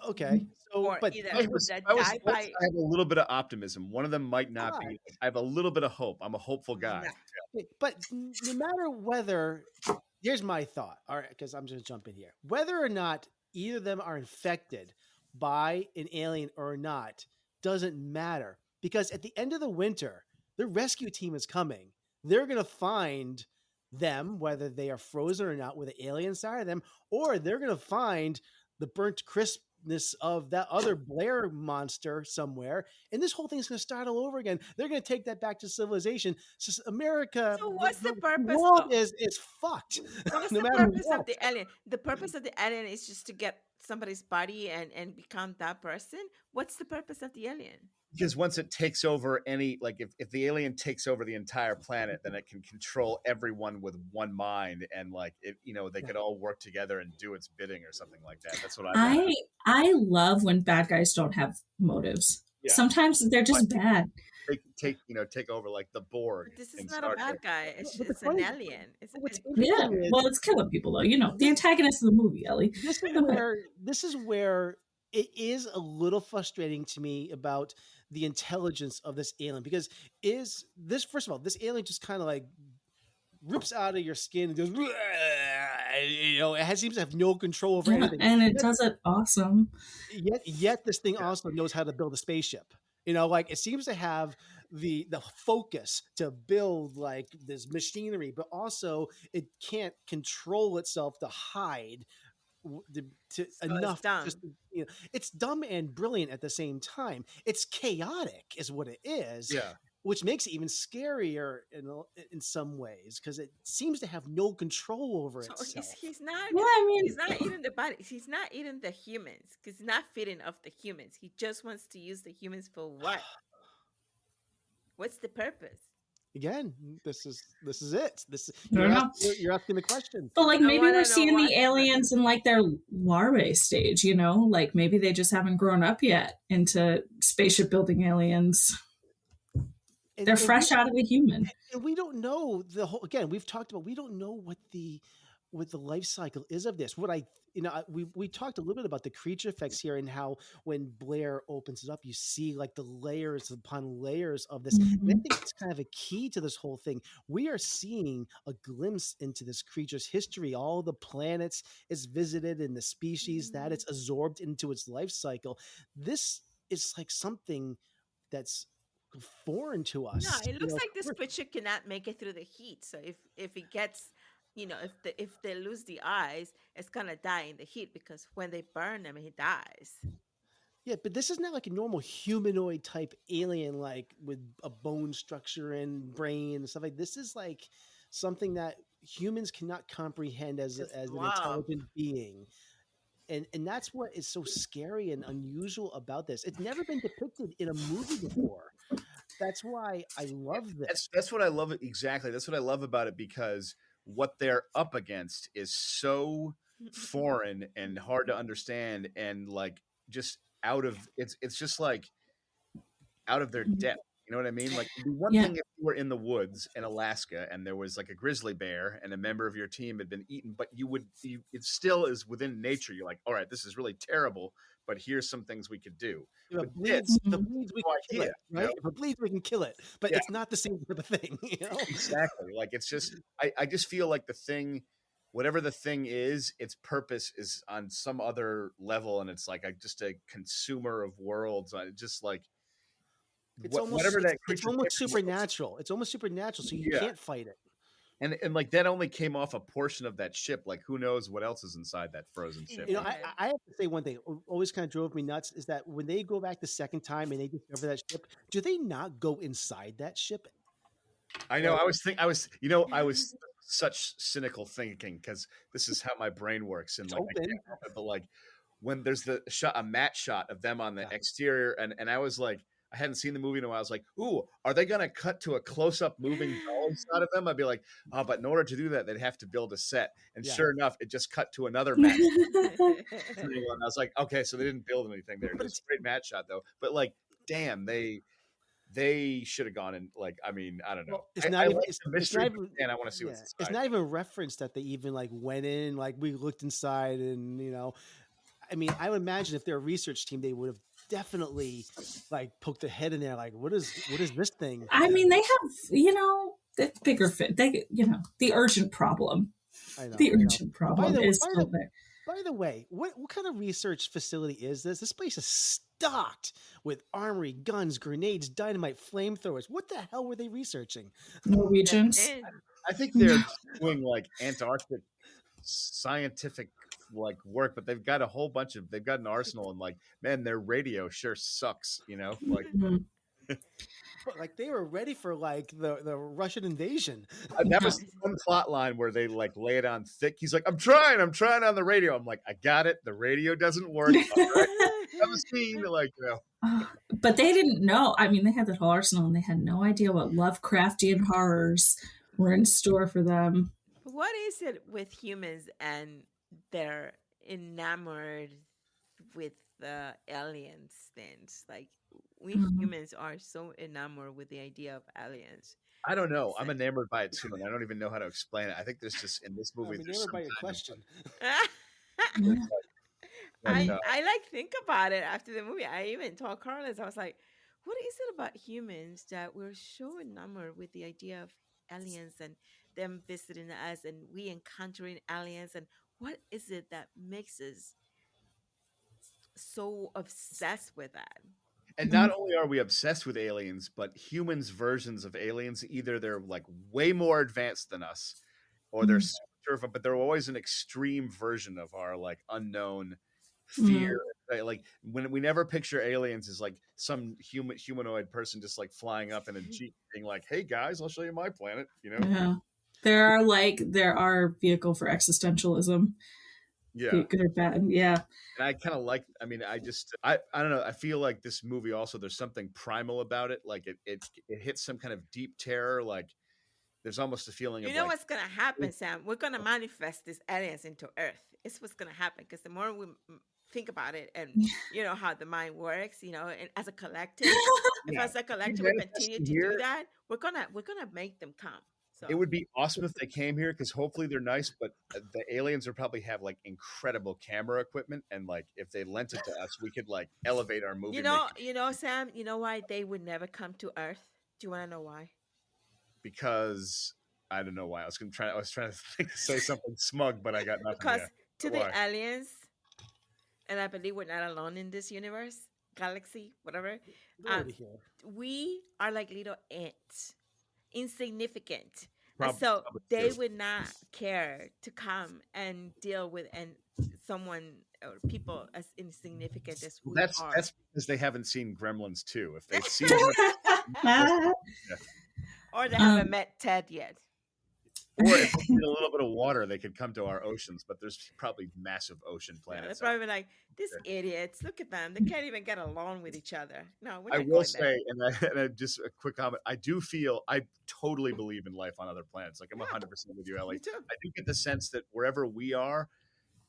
Okay. So, Or but either I die by have a little bit of optimism. One of them might not be. I have a little bit of hope. I'm a hopeful guy. No. but no matter whether, here's my thought. All right, because I'm just gonna jump in here. Whether or not either of them are infected by an alien or not doesn't matter, because at the end of the winter, the rescue team is coming. They're gonna find them, whether they are frozen or not, with the alien side of them, or they're gonna find the burnt crispness of that other Blair monster somewhere, and this whole thing's going to start all over again. They're going to take that back to civilization. So America, So what's the purpose world of- is fucked. What's No the matter purpose what. of the alien? The purpose of the alien is just to get somebody's body and become that person. What's the purpose of the alien? Because once it takes over if the alien takes over the entire planet, then it can control everyone with one mind, and like they could all work together and do its bidding or something like that. That's what I love when bad guys don't have motives. Yeah. Sometimes they're just bad. Take over like the Borg. This in is not Star a bad Trek. guy. It's But the an funny- alien. what's Yeah. interesting is- Well, it's killing people though. The antagonist of the movie, Ellie. This is where it is a little frustrating to me about the intelligence of this alien, because first of all, this alien just kind of like rips out of your skin and goes, it seems to have no control over anything. And it does it awesome. Yet this thing also knows how to build a spaceship. Like it seems to have the focus to build like this machinery, but also it can't control itself to hide enough. It's dumb and brilliant at the same time. It's chaotic, is what it is. Yeah. Which makes it even scarier in some ways, because it seems to have no control over itself. He's not. Well, I mean, he's not eating the body. He's not eating the humans. He's not feeding off the humans. He just wants to use the humans for what? What's the purpose? Again, this is it. You're asking the question. But like maybe we're seeing why. the aliens in like their larvae stage, like maybe they just haven't grown up yet into spaceship building aliens. They're fresh out of a human. And we don't know we've talked about, we don't know what the what the life cycle is of this. What we talked a little bit about the creature effects here and how when Blair opens it up, you see like the layers upon layers of this. And I Mhm. think it's kind of a key to this whole thing. We are seeing a glimpse into this creature's history, all the planets it's visited and the species that it's absorbed into its life cycle. This is like something that's foreign to No, us. it looks like this creature cannot make it through the heat. So if it gets, if they lose the eyes, it's gonna die in the heat because when they burn him, he dies. Yeah, but this is not like a normal humanoid type alien, like with a bone structure and brain and stuff like this. Is like something that humans cannot comprehend as This as an blob. intelligent being. And that's what is so scary and unusual about this. It's never been depicted in a movie before. That's why I love this. That's what I love. Exactly. That's what I love about it, because what they're up against is so foreign and hard to understand, and like just out of it's just like out of their depth. You know what I mean? Like, it'd be one Yeah. thing if you were in the woods in Alaska and there was like a grizzly bear and a member of your team had been eaten, but it still is within nature. You're like, all right, this is really terrible, but here's some things we could do. If But it bleeds, this, if it bleeds, we no can kill idea, it, you right? know? If it bleeds, we can kill it. But Yeah. it's not the same type of thing, you know? Exactly. Like, it's just, I just feel like the thing, whatever the thing is, its purpose is on some other level, and it's like just a consumer of worlds. Just like whatever that It's creature almost is, supernatural. It's almost supernatural, so you yeah. can't fight it. And like that only came off a portion of that ship. Like, who knows what else is inside that frozen ship? You know, I have to say one thing always kind of drove me nuts is that when they go back the second time and they discover that ship, do they not go inside that ship? I know. I was such cynical thinking, because this is how my brain works, and like I can't help it, but like when there's a matte shot of them on the exterior, and I was like, I hadn't seen the movie in a while. I was like, ooh, are they gonna cut to a close-up moving doll shot of them? I'd be like, oh, but in order to do that, they'd have to build a set. And sure enough, it just cut to another matte shot. And I was like, okay, so they didn't build anything there. It's a great matte shot though. But like, damn, they should have gone and like, I mean, I don't know. It's I not even like the mystery, and I want to see what's inside. It's not even referenced that they even like went in, like we looked inside, and I mean, I would imagine if they're a research team, they would have definitely like poked their head in there, like what is this thing? I mean, they have the bigger fit. They the urgent problem. The urgent problem is still there. By the way, what kind of research facility is this? This place is stocked with armory, guns, grenades, dynamite, flamethrowers. What the hell were they researching? Norwegians. I think they're doing like Antarctic scientific like work, but they've got an arsenal, and like, man, their radio sure sucks, like. But like they were ready for like the Russian invasion. That was one plot line where they like lay it on thick. He's like, I'm trying on the radio. I'm like, I got it. The radio doesn't work. All right. Have a scene, like, But they didn't know. I mean, they had that whole arsenal, and they had no idea what Lovecraftian horrors were in store for them. What is it with humans and they're enamored with the aliens things? Like, we humans are so enamored with the idea of aliens. I don't know. I'm enamored by it too, and I don't even know how to explain it. I think there's just in this movie. I'm enamored by your question. I like think about it after the movie. I even told Carlos, I was like, what is it about humans that we're so enamored with the idea of aliens and them visiting us and we encountering aliens, and what is it that makes us so obsessed with that? And not only are we obsessed with aliens, but humans' versions of aliens, either they're like way more advanced than us, or they're super, but they're always an extreme version of our like unknown fear. Like, when we never picture aliens as like some humanoid person just like flying up in a jeep, being like, "Hey guys, I'll show you my planet." Yeah. There are vehicle for existentialism. Yeah, good or bad. Yeah. And I kind of like. I mean, I don't know. I feel like this movie also, there's something primal about it. Like it hits some kind of deep terror. Like there's almost a feeling of what's gonna happen, Sam? We're gonna manifest these aliens into Earth. It's what's gonna happen, because the more we think about it, and how the mind works, and as a collective, if as a collective we continue to do that, we're gonna make them come. So It would be awesome if they came here because hopefully they're nice, but the aliens would probably have like incredible camera equipment, and like if they lent it to us, we could like elevate our movie making Sam, you know why they would never come to Earth? Do you want to know why? because I don't know why. I was trying to say something smug, but I got nothing. Because Yeah. to Why? the aliens, and I believe we're not alone in this universe, galaxy, whatever. Get over here. We are like little ants, insignificant. Probably So they true. would not care to come and deal with someone or people as insignificant as we That's are. because they haven't seen Gremlins 2. If they've seen Or they haven't met Ted yet. or if they need a little bit of water, they could come to our oceans, but there's probably massive ocean Yeah, planets. they're probably like, these idiots, look at them. They can't even get along with each other. No, we're not I will going say, and just a quick comment, I totally believe in life on other planets. Like I'm 100% with you, Ellie. Me too. I do get the sense that wherever we are,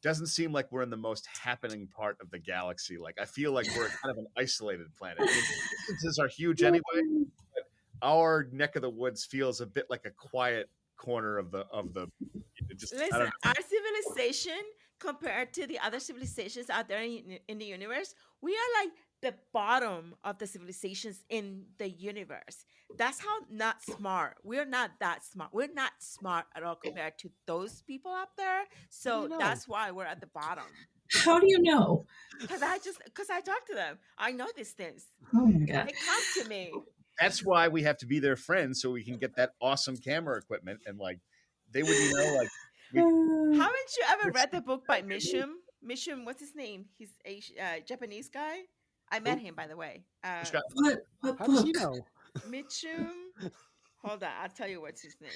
doesn't seem like we're in the most happening part of the galaxy. Like I feel like we're kind of an isolated planet. Distances are huge anyway, but our neck of the woods feels a bit like a quiet corner of the just I don't Listen, know. our civilization compared to the other civilizations out there in the universe, we are like the bottom of the civilizations in the universe. That's how not smart. We're not that smart. We're not smart at all compared to those people up there. So that's why we're at the bottom. How do you know? Because I talk to them. I know these things. Oh my god. They come to me. That's why we have to be their friends so we can get that awesome camera equipment and like they would like Haven't you ever read the book by Mishum? Mishum, what's his name? He's a Japanese guy. I met him, by the way. What How does he book? know? Mitchum. Hold on, I'll tell you what's his name.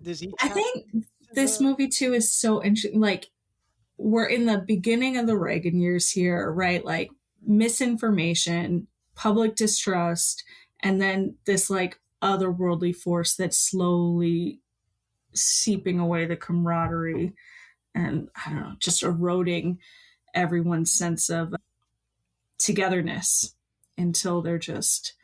Does he? I think this movie too is so interesting. Like we're in the beginning of the Reagan years here, right? Like misinformation, public distrust, and then this like otherworldly force that's slowly seeping away the camaraderie and I don't know, just eroding everyone's sense of togetherness until they're just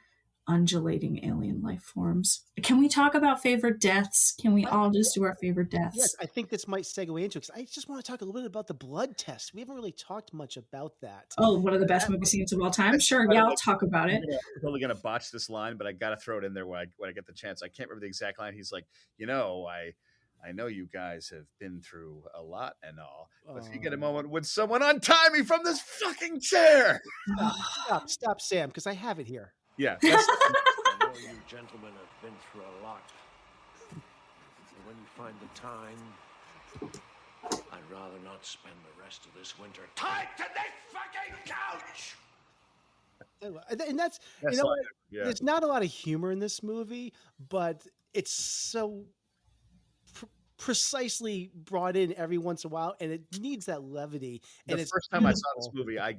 undulating alien life forms. Can we talk about favorite deaths? Can we all just do our favorite deaths? Yes, I think this might segue into it because I just want to talk a little bit about the blood test. We haven't really talked much about that. Oh, one of the best movie scenes of all time? Sure, yeah, I'll talk about it. I'm totally going to botch this line, but I got to throw it in there when I get the chance. I can't remember the exact line. He's like, I know you guys have been through a lot and all, but if you get a moment, would someone untie me from this fucking chair? Stop, Sam, because I have it here. Yeah. I know you gentlemen have been through a lot. And when you find the time, I'd rather not spend the rest of this winter tied to this fucking couch! And that's you know what? There's not a lot of humor in this movie, but it's so precisely brought in every once in a while, and it needs that levity. And The it's first time I saw this movie, I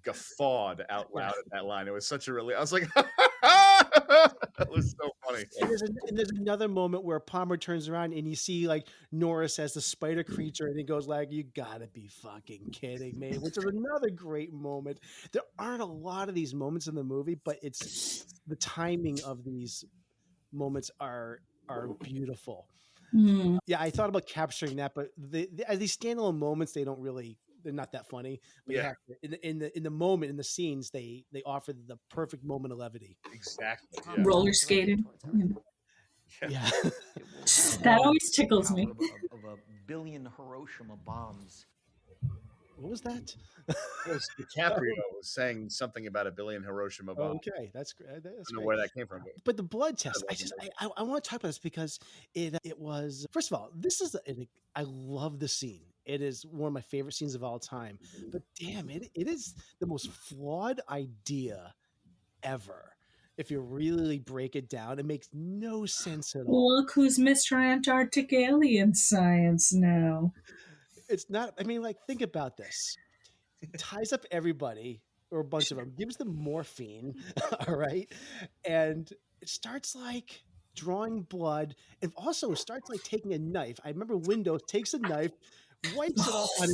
guffawed out loud at that line. It was such a relief. I was like, that was so funny. And there's another moment where Palmer turns around and you see like Norris as the spider creature, and he goes like, "You gotta be fucking kidding me," which is another great moment. There aren't a lot of these moments in the movie, but it's the timing of these moments are beautiful. Yeah, I thought about capturing that, but as these standalone moments, they're not that funny. But Yeah. in the moment, in the scenes, they offer the perfect moment of levity. Exactly. Yeah. Roller skating. Yeah. That always tickles me. Of a billion Hiroshima bombs. What was that? It was DiCaprio was saying something about a billion Hiroshima bombs. Okay, that's great. I don't know where that came from. But the blood test, I want to talk about this because it was, first of all, I love the scene. It is one of my favorite scenes of all time. But damn, it is the most flawed idea ever. If you really break it down, it makes no sense at all. Look who's Mr. Antarctic Alien Science now. It's not, I mean, like, think about this. It ties up everybody, or a bunch of them, gives them morphine, all right? And it starts like drawing blood, and also starts like taking a knife. I remember Windows takes a knife, wipes it off on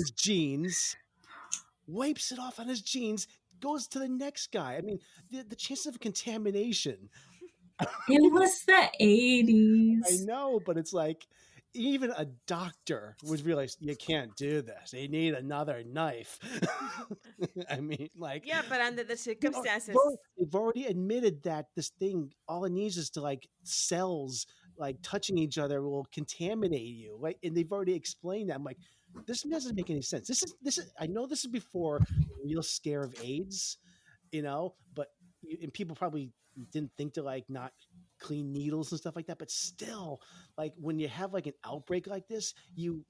his jeans, goes to the next guy. I mean, the chances of contamination It was the I 80s. know, but it's like even a doctor would realize you can't do this. You need another knife. I mean, like, Yeah, but under the they've circumstances, they've already admitted that this thing, all it needs is to like cells like touching each other will contaminate you. Like, and they've already explained that. I'm like, this doesn't make any sense. This is. I know this is before the real scare of AIDS, but and people probably didn't think to like not clean needles and stuff like that, but still, like when you have like an outbreak like this, you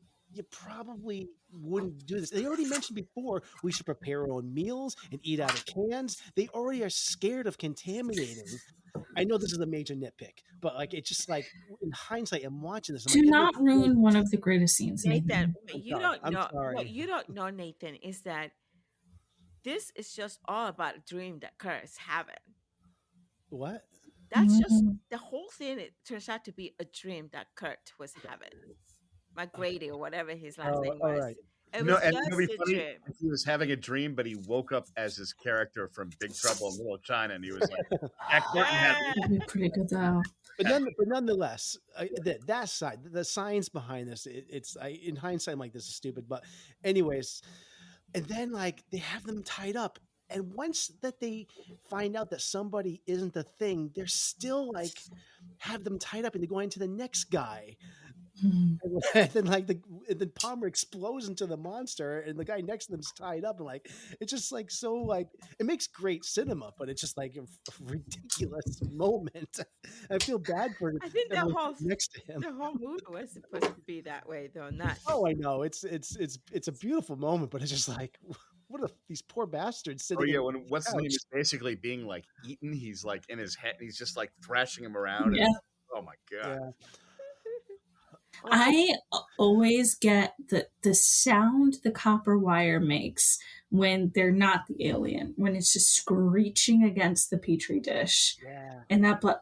probably wouldn't do this. They already mentioned before we should prepare our own meals and eat out of cans. They already are scared of contaminating. I know this is a major nitpick, but like it's just like in hindsight, I'm watching this. I'm Do like, not ruin one of the greatest scenes, Nathan, Nathan. but I'm you sorry. don't I'm know sorry. what you don't know, Nathan, is that this is just all about a dream that Kurt is having. What? That's just the whole thing. It turns out to be a dream that Kurt was having. McGrady or whatever his last name all was. right. It No, was and just it'd be a funny dream. if he was having a dream, but he woke up as his character from Big Trouble in Little China, and he was like, "Jack Burton had That'd be pretty good though. But nonetheless, that side, the science behind this, in hindsight, I'm like, this is stupid. But anyways, and then like they have them tied up, and once that they find out that somebody isn't the thing, they're still like have them tied up, and they're going to the next guy. And then Palmer explodes into the monster, and the guy next to them's tied up, and like it's just like so like it makes great cinema, but it's just like a ridiculous moment. I feel bad for I think the everyone whole next to him. the whole movie was supposed to be that way, though. Not Oh, I know it's a beautiful moment, but it's just like what are these poor bastards sitting? Oh yeah, in when the what's his name couch. is basically being like eaten, he's like in his head, and he's just like thrashing him around. Yeah. And, oh my god! Yeah. I always get the sound the copper wire makes when they're not the alien, when it's just screeching against the petri dish. Yeah. And that blood,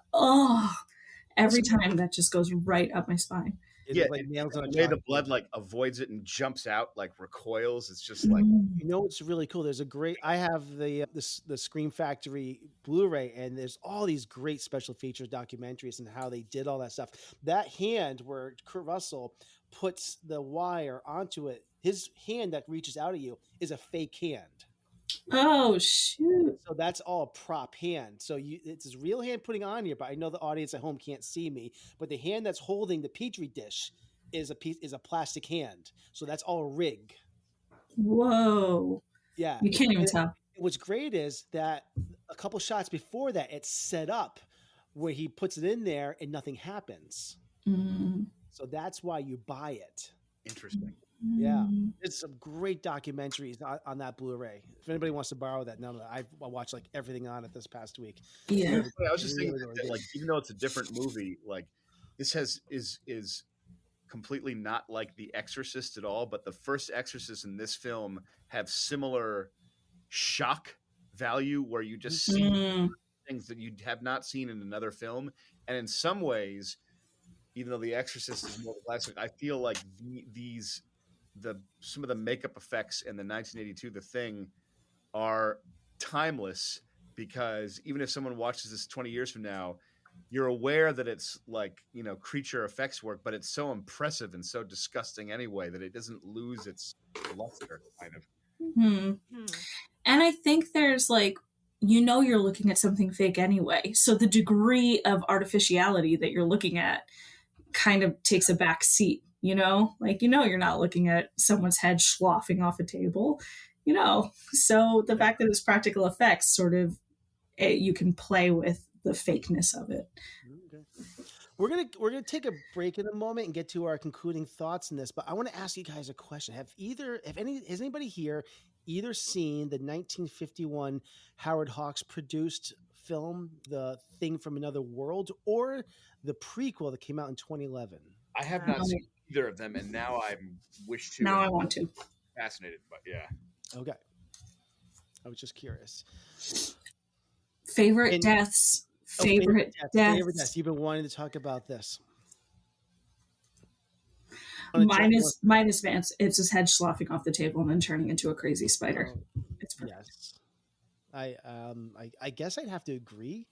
every time that just goes right up my spine. Yeah, like nails on a the way the chalkboard. blood like avoids it and jumps out, like recoils. It's just like You know what's really cool? There's a great. I have the Scream Factory Blu-ray, and there's all these great special features documentaries and how they did all that stuff. That hand where Kurt Russell puts the wire onto it, his hand that reaches out at you is a fake hand. Oh shoot! So that's all a prop hand. So it's his real hand putting on here, but I know the audience at home can't see me. But the hand that's holding the petri dish is a plastic hand. So that's all a rig. Whoa! Yeah, You can't even tell. What's great is that a couple shots before that, it's set up where he puts it in there and nothing happens. So that's why you buy it. interesting. Yeah, it's some great documentaries on that Blu-ray. If anybody wants to borrow that, now that I watched like everything on it this past week. Yeah. I was just thinking that, like, even though it's a different movie, like this is completely not like The Exorcist at all. But the first Exorcist in this film have similar shock value, where you just see things that you have not seen in another film, and in some ways, even though The Exorcist is more classic, I feel like some of the makeup effects in the 1982 The Thing are timeless, because even if someone watches this 20 years from now, you're aware that it's like, creature effects work, but it's so impressive and so disgusting anyway that it doesn't lose its luster, kind of. And I think there's like, you're looking at something fake anyway. So the degree of artificiality that you're looking at kind of takes a back seat, like, you're not looking at someone's head sloughing off a table, so the fact that it's practical effects sort of, you can play with the fakeness of it. Okay. We're gonna take a break in a moment and get to our concluding thoughts in this, but I want to ask you guys a question. Has anybody here either seen the 1951 Howard Hawks produced film, The Thing from Another World, or the prequel that came out in 2011? I have not seen either of them, and now I wish to. Now I want to. Fascinated, but yeah. Okay. I was just curious. Favorite deaths. Favorite deaths. You've been wanting to talk about this. Minus Vance. It's his head sloughing off the table and then turning into a crazy spider. It's perfect. Yes. I guess I'd have to agree.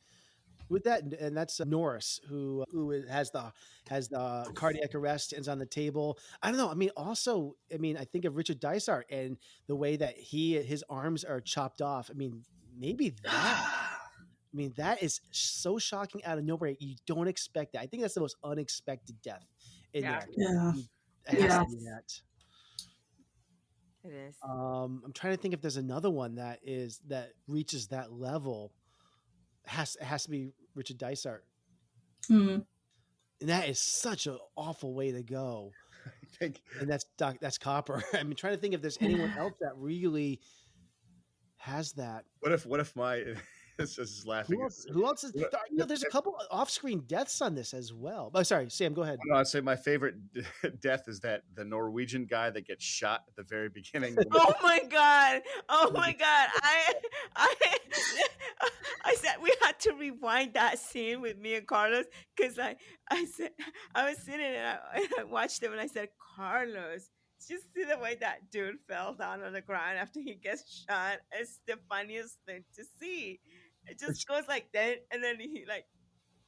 with that, and that's Norris who has the cardiac arrest and is on the table. I don't know. I mean, also, I mean, I think of Richard Dysart and the way that his arms are chopped off. I mean, maybe that. I mean, that is so shocking out of nowhere. You don't expect that. I think that's the most unexpected death in Yeah. there. Yeah. It has Yeah. to be that. It is. I'm trying to think if there's another one that reaches that level. It has to be Richard Dysart. Mhm. And that is such an awful way to go. think And that's Copper. I'm trying to think if there's anyone else that really has that. what if my this is laughing. Who else is? There's a couple of off-screen deaths on this as well. Oh, sorry, Sam, go ahead. No, I'd say my favorite death is that the Norwegian guy that gets shot at the very beginning. Oh my god! Oh my god! I said we had to rewind that scene with me and Carlos because I said I was sitting and I watched him and I said, Carlos, just see the way that dude fell down on the ground after he gets shot. It's the funniest thing to see. It just goes like that, and then he like.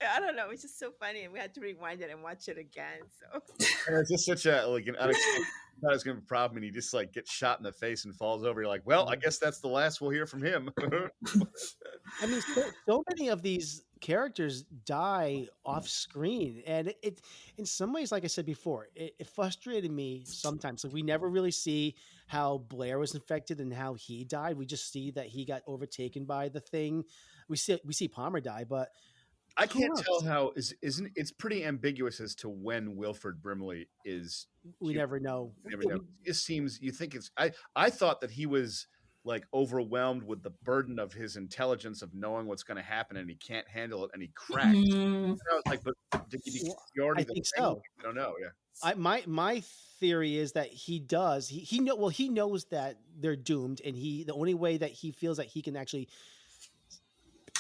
I don't know. It's just so funny, and we had to rewind it and watch it again. So it's just such a an unexpected. Thought it was going to be a problem, and he just like gets shot in the face and falls over. You're like, well, I guess that's the last we'll hear from him. I mean, so many of these characters die off screen, and it in some ways, like I said before, it frustrated me sometimes. Like we never really see how Blair was infected and how he died. We just see that he got overtaken by the thing. We see Palmer die, but I can't tell how isn't it's pretty ambiguous as to when Wilford Brimley is. We never know. Never know. It seems you think it's. I thought that he was like overwhelmed with the burden of his intelligence of knowing what's going to happen, and he can't handle it, and he cracks. Mm. I was like, but did he already? I think so. I don't know. Yeah. My theory is that he does. He knows that they're doomed, and the only way that he feels that he can actually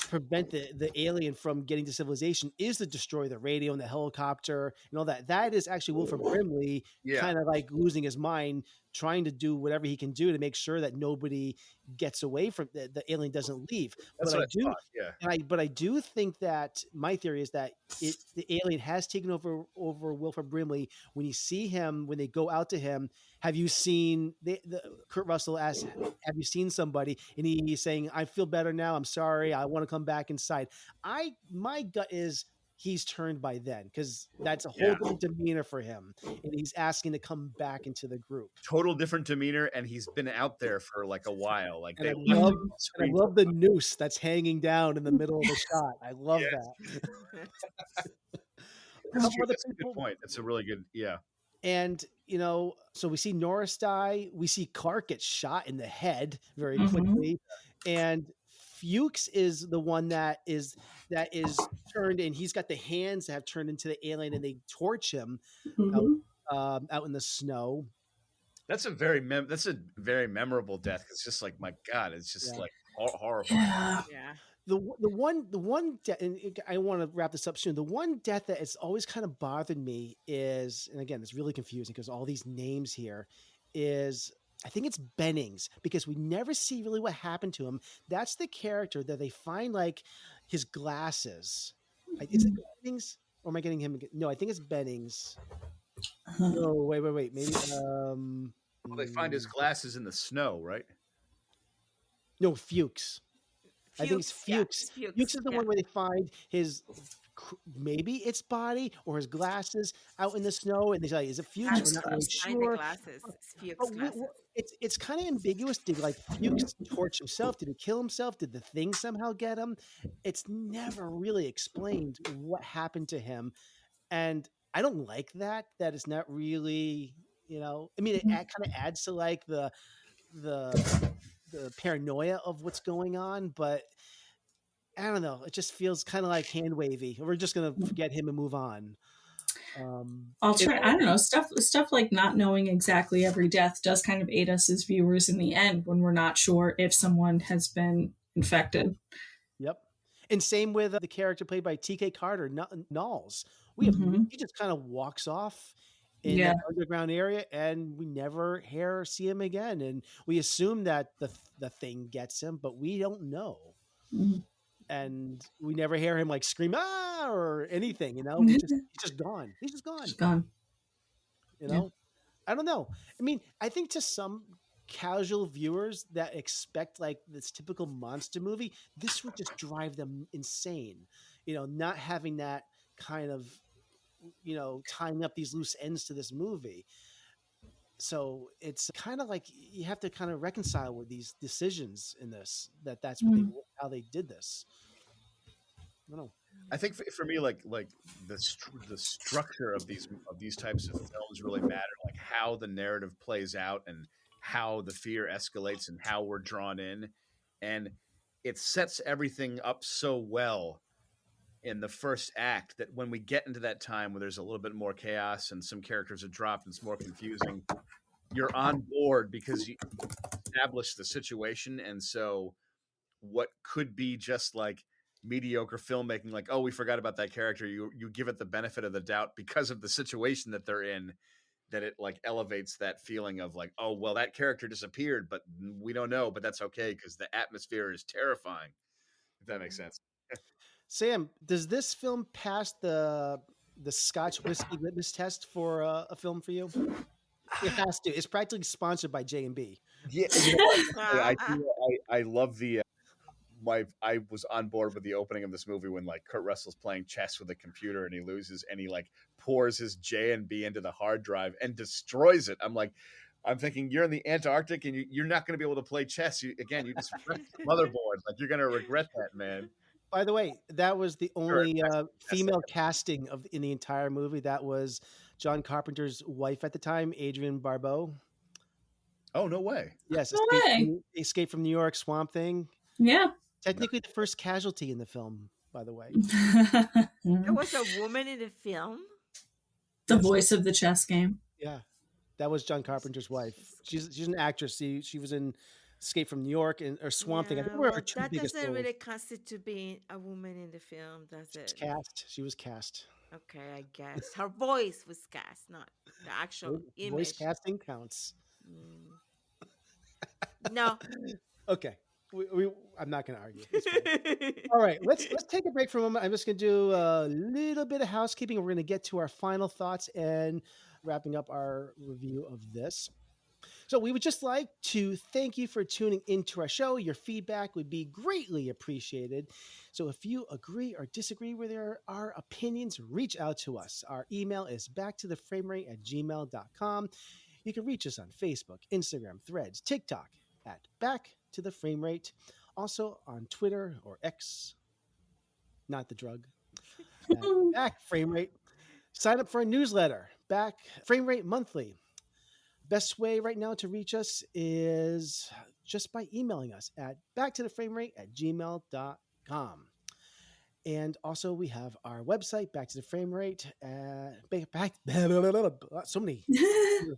prevent the alien from getting to civilization is to destroy the radio and the helicopter and all that. That is actually Wilford Brimley kind of like losing his mind, trying to do whatever he can do to make sure that nobody gets away from the alien doesn't leave. That's but what I thought. Yeah. But I do think that my theory is that the alien has taken over Wilford Brimley. When you see him, when they go out to him, have you seen Kurt Russell asks, have you seen somebody? And he's saying, I feel better now. I'm sorry. I want to come back inside. My gut is he's turned by then because that's a whole different demeanor for him. And he's asking to come back into the group. Total different demeanor. And he's been out there for like a while. Like I love the noose that's hanging down in the middle of the shot. I love that. That's a good point. That's a really good, And, so we see Norris die. We see Clark get shot in the head very quickly. And Fuchs is the one that is turned, and he's got the hands that have turned into the alien, and they torch him out in the snow. That's a very memorable death. It's just like, my God, it's just like horrifying. yeah. The one death, and I want to wrap this up soon. The one death that has always kind of bothered me is, and again, it's really confusing because all these names here is, I think it's Bennings, because we never see really what happened to him. That's the character that they find like his glasses. Is it Bennings or am I getting him again? No, I think it's Bennings. No, wait. Maybe. Well, they find his glasses in the snow, right? No, Fuchs. I think it's Fuchs. Yeah, Fuchs is the one where they find maybe its body or his glasses out in the snow, and they say, "Is it Fuchs?" We're not really sure. Glasses. It's Fuchs glasses. It's kind of ambiguous. Did like Fuchs torch himself? Did he kill himself? Did the thing somehow get him? It's never really explained what happened to him, and I don't like that. That is not really, I mean, it kind of adds to like the paranoia of what's going on, but I don't know. It just feels kind of like hand wavy. We're just gonna forget him and move on. I'll try. I don't know, stuff like not knowing exactly every death does kind of aid us as viewers in the end when we're not sure if someone has been infected. Yep. And same with the character played by T.K. Carter, Knowles. He just kind of walks off in that underground area, and we never hear or see him again. And we assume that the thing gets him, but we don't know. and we never hear him like scream or anything. He's just gone. He's just gone. She's gone. You know, I don't know. I mean, I think to some casual viewers that expect like this typical monster movie, this would just drive them insane. Not having that kind of, tying up these loose ends to this movie. So it's kind of like you have to kind of reconcile with these decisions in this. That's what how they did this. I don't know. I think for me, like the structure of these types of films really matter. Like how the narrative plays out and how the fear escalates and how we're drawn in, and it sets everything up so well in the first act that when we get into that time where there's a little bit more chaos and some characters are dropped and it's more confusing, you're on board because you establish the situation. And so what could be just like mediocre filmmaking, like, oh, we forgot about that character, you give it the benefit of the doubt because of the situation that they're in, that it like elevates that feeling of like, oh, well, that character disappeared, but we don't know, but that's okay because the atmosphere is terrifying, if that makes sense. Sam, does this film pass the Scotch whiskey litmus test for a film for you? It has to. It's practically sponsored by J&B. Yeah, I love the. I was on board with the opening of this movie when like Kurt Russell's playing chess with a computer and he loses and he like pours his J&B into the hard drive and destroys it. I'm thinking you're in the Antarctic and you're not going to be able to play chess. You just wrecked the motherboard. Like you're going to regret that, man. By the way, that was the only female casting in the entire movie. That was John Carpenter's wife at the time, Adrienne Barbeau. Oh, no way. Yes, Escape from New York, Swamp Thing. Yeah. Technically the first casualty in the film, by the way. There was a woman in the film? The voice of the chess game. Yeah. That was John Carpenter's wife. She's an actress. She was in Escape from New York or Swamp Thing. I think that doesn't really constitute being a woman in the film, does it? She was cast. Okay, I guess. Her voice was cast, not the actual image. Voice casting counts. No. Okay. I'm not going to argue. All right, let's take a break for a moment. I'm just going to do a little bit of housekeeping. We're going to get to our final thoughts and wrapping up our review of this. So we would just like to thank you for tuning into our show. Your feedback would be greatly appreciated. So if you agree or disagree with our opinions, reach out to us. Our email is backtotheframerate@gmail.com. You can reach us on Facebook, Instagram, Threads, TikTok at Back to the Frame Rate. Also on Twitter or X, not the drug, Back Frame Rate. Sign up for a newsletter, Back Frame Rate Monthly. Best way right now to reach us is just by emailing us at backtotheframerate@gmail.com. And also we have our website, Back to the Frame Rate, so many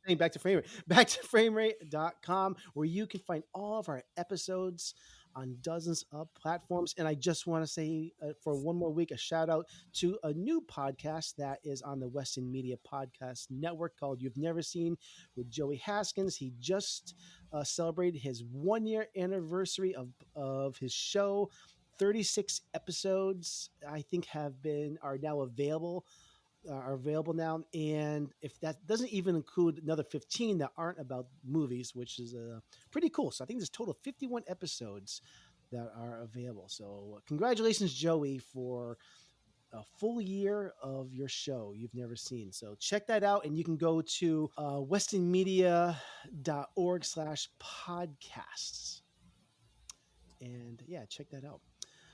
saying Back to Frame Rate, backtotheframerate.com, where you can find all of our episodes on dozens of platforms. And I just want to say for one more week, a shout out to a new podcast that is on the Western Media Podcast Network called You've Never Seen with Joey Haskins. He just celebrated his 1-year anniversary of his show. 36 episodes, I think, are now available. Now, and if that doesn't even include another 15 that aren't about movies, which is pretty cool. So I think there's a total of 51 episodes that are available. So congratulations, Joey, for a full year of your show You've Never Seen. So check that out, and you can go to westonmedia.org/podcasts. And yeah, check that out.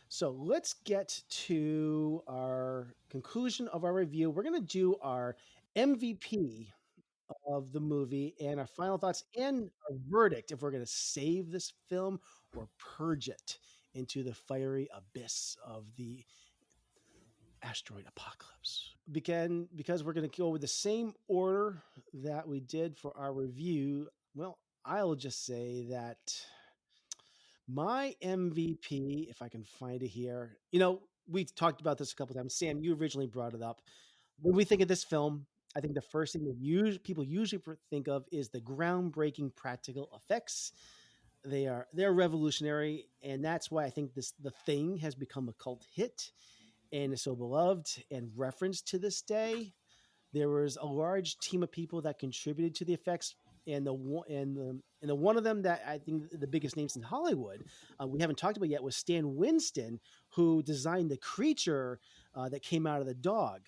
So let's get to our conclusion of our review. We're going to do our MVP of the movie and our final thoughts and a verdict if we're going to save this film or purge it into the fiery abyss of the asteroid apocalypse. Because we're going to go with the same order that we did for our review, well, I'll just say that my MVP, if I can find it here, we've talked about this a couple of times. Sam, you originally brought it up. When we think of this film, I think the first thing that people usually think of is the groundbreaking practical effects. they're revolutionary, and that's why I think The Thing has become a cult hit and is so beloved and referenced to this day. There was a large team of people that contributed to the effects, and the one of them that I think the biggest names in Hollywood we haven't talked about yet was Stan Winston, who designed the creature that came out of the dog.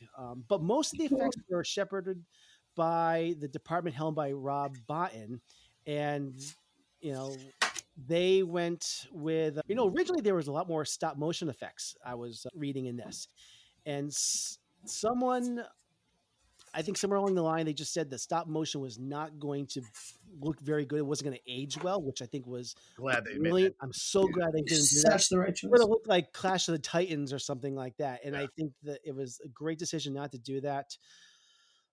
But most of the effects were shepherded by the department held by Rob Bottin, and you know they went with originally there was a lot more stop motion effects. I was reading in this, and someone I think somewhere along the line they just said the stop motion was not going to look very good. It wasn't going to age well, which I think was Glad they made brilliant. that. I'm so glad they didn't do that. Such the right It would choice. have looked like Clash of the Titans or something like that. And I think that it was a great decision not to do that.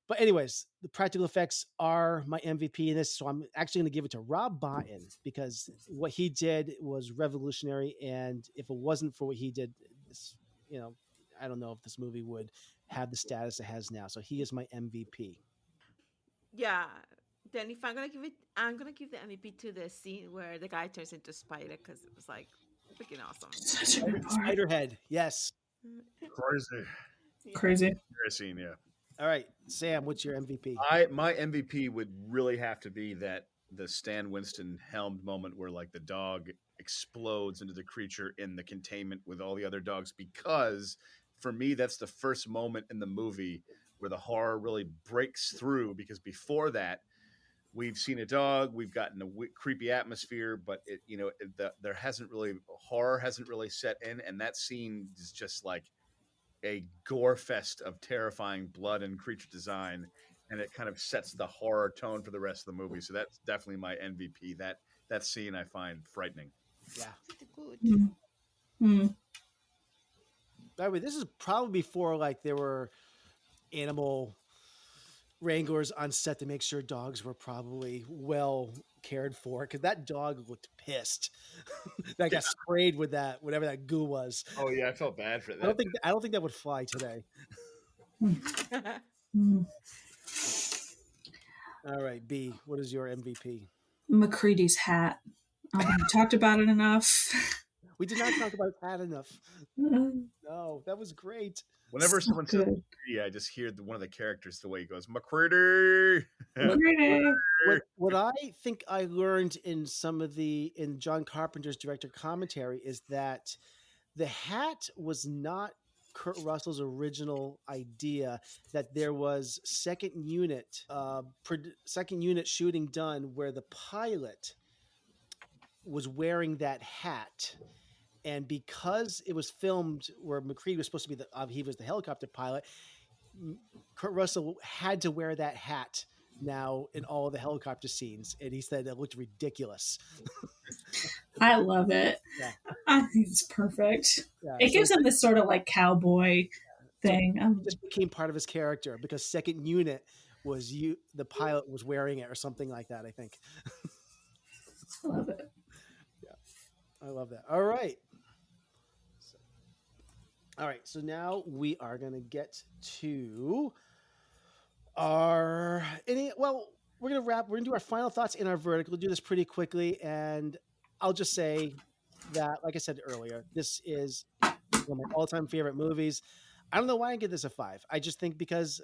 But anyways, the practical effects are my MVP in this, so I'm actually going to give it to Rob Bottin because what he did was revolutionary. And if it wasn't for what he did, this, I don't know if this movie would have the status it has now. So he is my MVP. Yeah. Then if I'm gonna give the MVP to the scene where the guy turns into Spider because it was like freaking awesome. Such a good part. Spiderhead, yes. Crazy. Crazy. Scene, yeah. All right, Sam, what's your MVP? My MVP would really have to be the Stan Winston helmed moment where like the dog explodes into the creature in the containment with all the other dogs, because for me that's the first moment in the movie where the horror really breaks through, because before that we've seen a dog, we've gotten a creepy atmosphere, but there hasn't really horror hasn't really set in, and that scene is just like a gore fest of terrifying blood and creature design, and it kind of sets the horror tone for the rest of the movie. So that's definitely my MVP. That scene I find frightening. Yeah. Good. Mm. By the way, this is probably before like there were animal wranglers on set to make sure dogs were probably well cared for, because that dog looked pissed. That got sprayed with that whatever that goo was. Oh yeah, I felt bad for that. I don't think that would fly today. Mm. All right, B, what is your MVP? McCready's hat. We talked about it enough. We did not talk about that enough. No, that was great. Whenever So someone says good. McCready, I just hear one of the characters, the way he goes, McCready. McCready. What I think I learned in in John Carpenter's director commentary is that the hat was not Kurt Russell's original idea, that there was second unit shooting done where the pilot was wearing that hat. And because it was filmed where McCready was supposed to be he was the helicopter pilot, Kurt Russell had to wear that hat now in all the helicopter scenes. And he said it looked ridiculous. I love it. Yeah. I think it's perfect. Yeah, It gives him this sort of like cowboy thing. It just became part of his character because second unit was the pilot was wearing it or something like that, I think. I love it. Yeah. I love that. All right. So now we are going to get to we're going to wrap. We're going to do our final thoughts in our verdict. We'll do this pretty quickly. And I'll just say that, like I said earlier, this is one of my all-time favorite movies. I don't know why I give this a 5. I just think because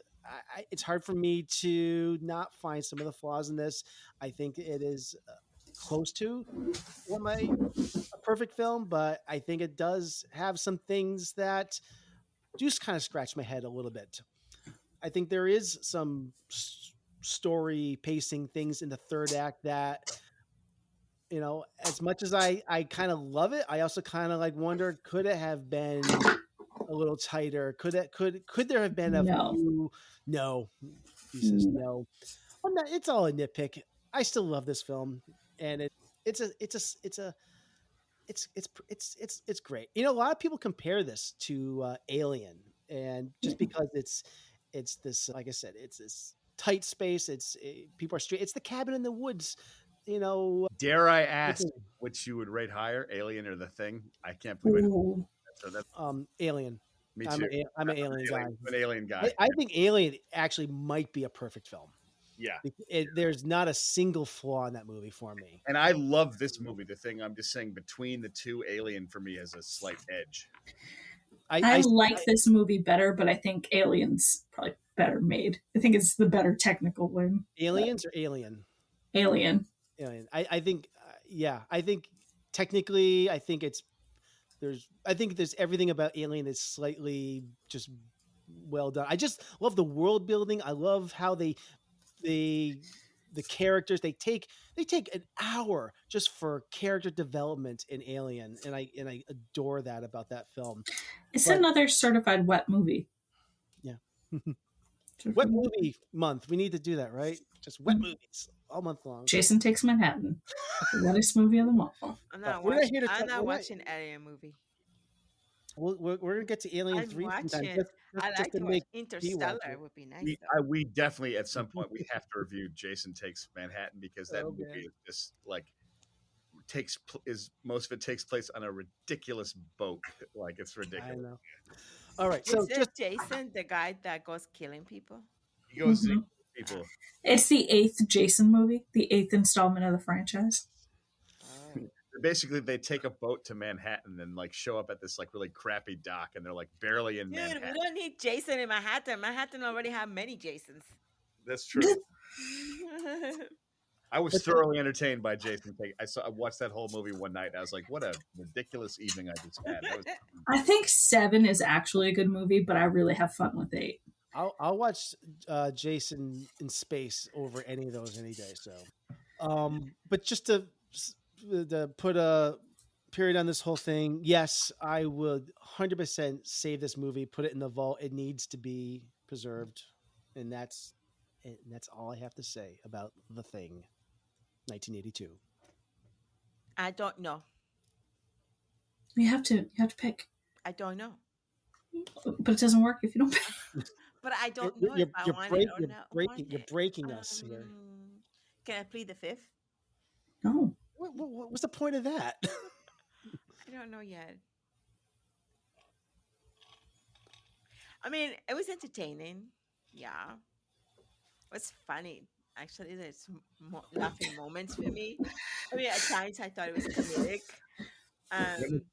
it's hard for me to not find some of the flaws in this. I think it is close to a perfect film, but I think it does have some things that just kind of scratch my head a little bit. I think there is some story pacing things in the third act that, as much as I kind of love it, I also kind of like wonder, could it have been a little tighter? Could there have been a few? No, he says no. It's all a nitpick. I still love this film, and it's great. A lot of people compare this to Alien, and just because it's this, like I said, it's this tight space. People are straight. It's the cabin in the woods. Dare I ask which you would rate higher, Alien or The Thing? I can't believe it. So that's Alien. Me too. I'm an Alien guy. I'm an Alien guy. I think Alien actually might be a perfect film. Yeah. There's not a single flaw in that movie for me. And I love this movie. The thing I'm just saying, between the two, Alien for me has a slight edge. I like this movie better, but I think Alien's probably better made. I think it's the better technical one. Aliens or Alien? Alien. Alien. I think, I think technically, I think there's everything about Alien that's slightly just well done. I just love the world building. I love how the characters they take an hour just for character development in Alien, and I adore that about that film. It's another certified wet movie. Yeah. Wet movie month. We need to do that, right? Just wet movies all month long. Jason Takes Manhattan. The wettest movie of them all. I'm not watching Alien movie. We're gonna get to Alien 3 sometime. I'd like to watch Interstellar. Would be nice. We definitely at some point we have to review Jason Takes Manhattan, because that movie is just like most of it takes place on a ridiculous boat. Like, it's ridiculous. I know. All right, so just Jason, the guy that goes killing people. He goes killing people. It's the 8th Jason movie, the 8th installment of the franchise. Basically, they take a boat to Manhattan and like show up at this like really crappy dock, and they're like barely in Manhattan. We don't need Jason in Manhattan. Manhattan already have many Jasons. That's true. I was thoroughly entertained by Jason. I watched that whole movie one night. I was like, "What a ridiculous evening I just had." I think 7 is actually a good movie, but I really have fun with 8. I'll watch Jason in space over any of those any day. So, but just to put a period on this whole thing, yes, I would 100% save this movie, put it in the vault. It needs to be preserved, and that's all I have to say about The Thing, 1982. I don't know. You have to pick. I don't know. But it doesn't work if you don't pick. But I don't know if I want it or not. You're breaking us here. Can I plead the 5th? No. What's the point of that? I don't know yet. I mean, it was entertaining. Yeah. It was funny. Actually, there's laughing moments for me. I mean, at times I thought it was comedic.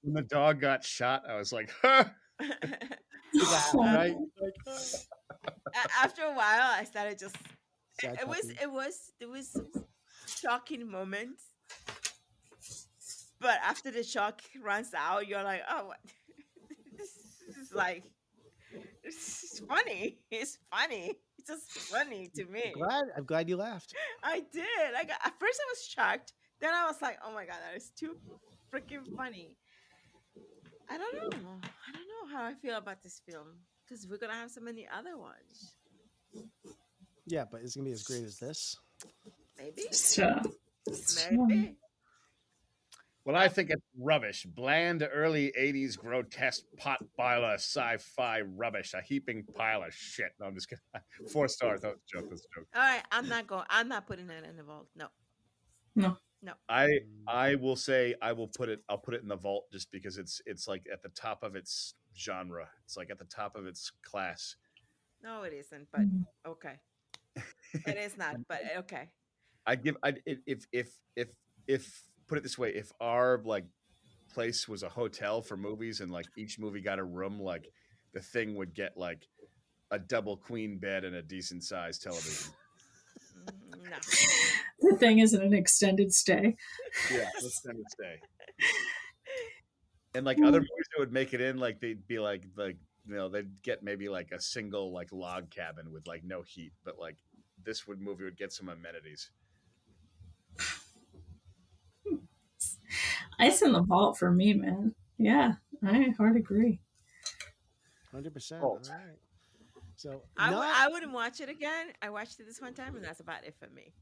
When the dog got shot, I was like, huh. Right? After a while, I started just. There was shocking moments, but after the shock runs out, you're like, oh, what? This is like, it's funny. It's funny. It's just funny to me. I'm glad you laughed. I did. At first I was shocked. Then I was like, oh my God, that is too freaking funny. I don't know how I feel about this film, because we're going to have so many other ones. Yeah, but it's going to be as great as this. Maybe. Maybe. Well, I think it's rubbish. Bland, early 80s grotesque pot boiler sci-fi rubbish. A heaping pile of shit. No, I'm just kidding. 4 stars. That was a joke. That's a joke. All right, I'm not putting that in the vault. No. I will say I'll put it in the vault, just because it's like at the top of its genre. It's like at the top of its class. No, it isn't, but okay. It is not, but okay. If put it this way, if our like place was a hotel for movies and like each movie got a room, like The Thing would get like a double queen bed and a decent sized television. No. The Thing isn't an extended stay. Yeah, extended stay. And like other movies that would make it in, like they'd be like they'd get maybe like a single like log cabin with like no heat, but like this movie would get some amenities. Ice in the vault for me, man. Yeah, I hard agree. 100%. All right. So I wouldn't watch it again. I watched it this one time, and that's about it for me.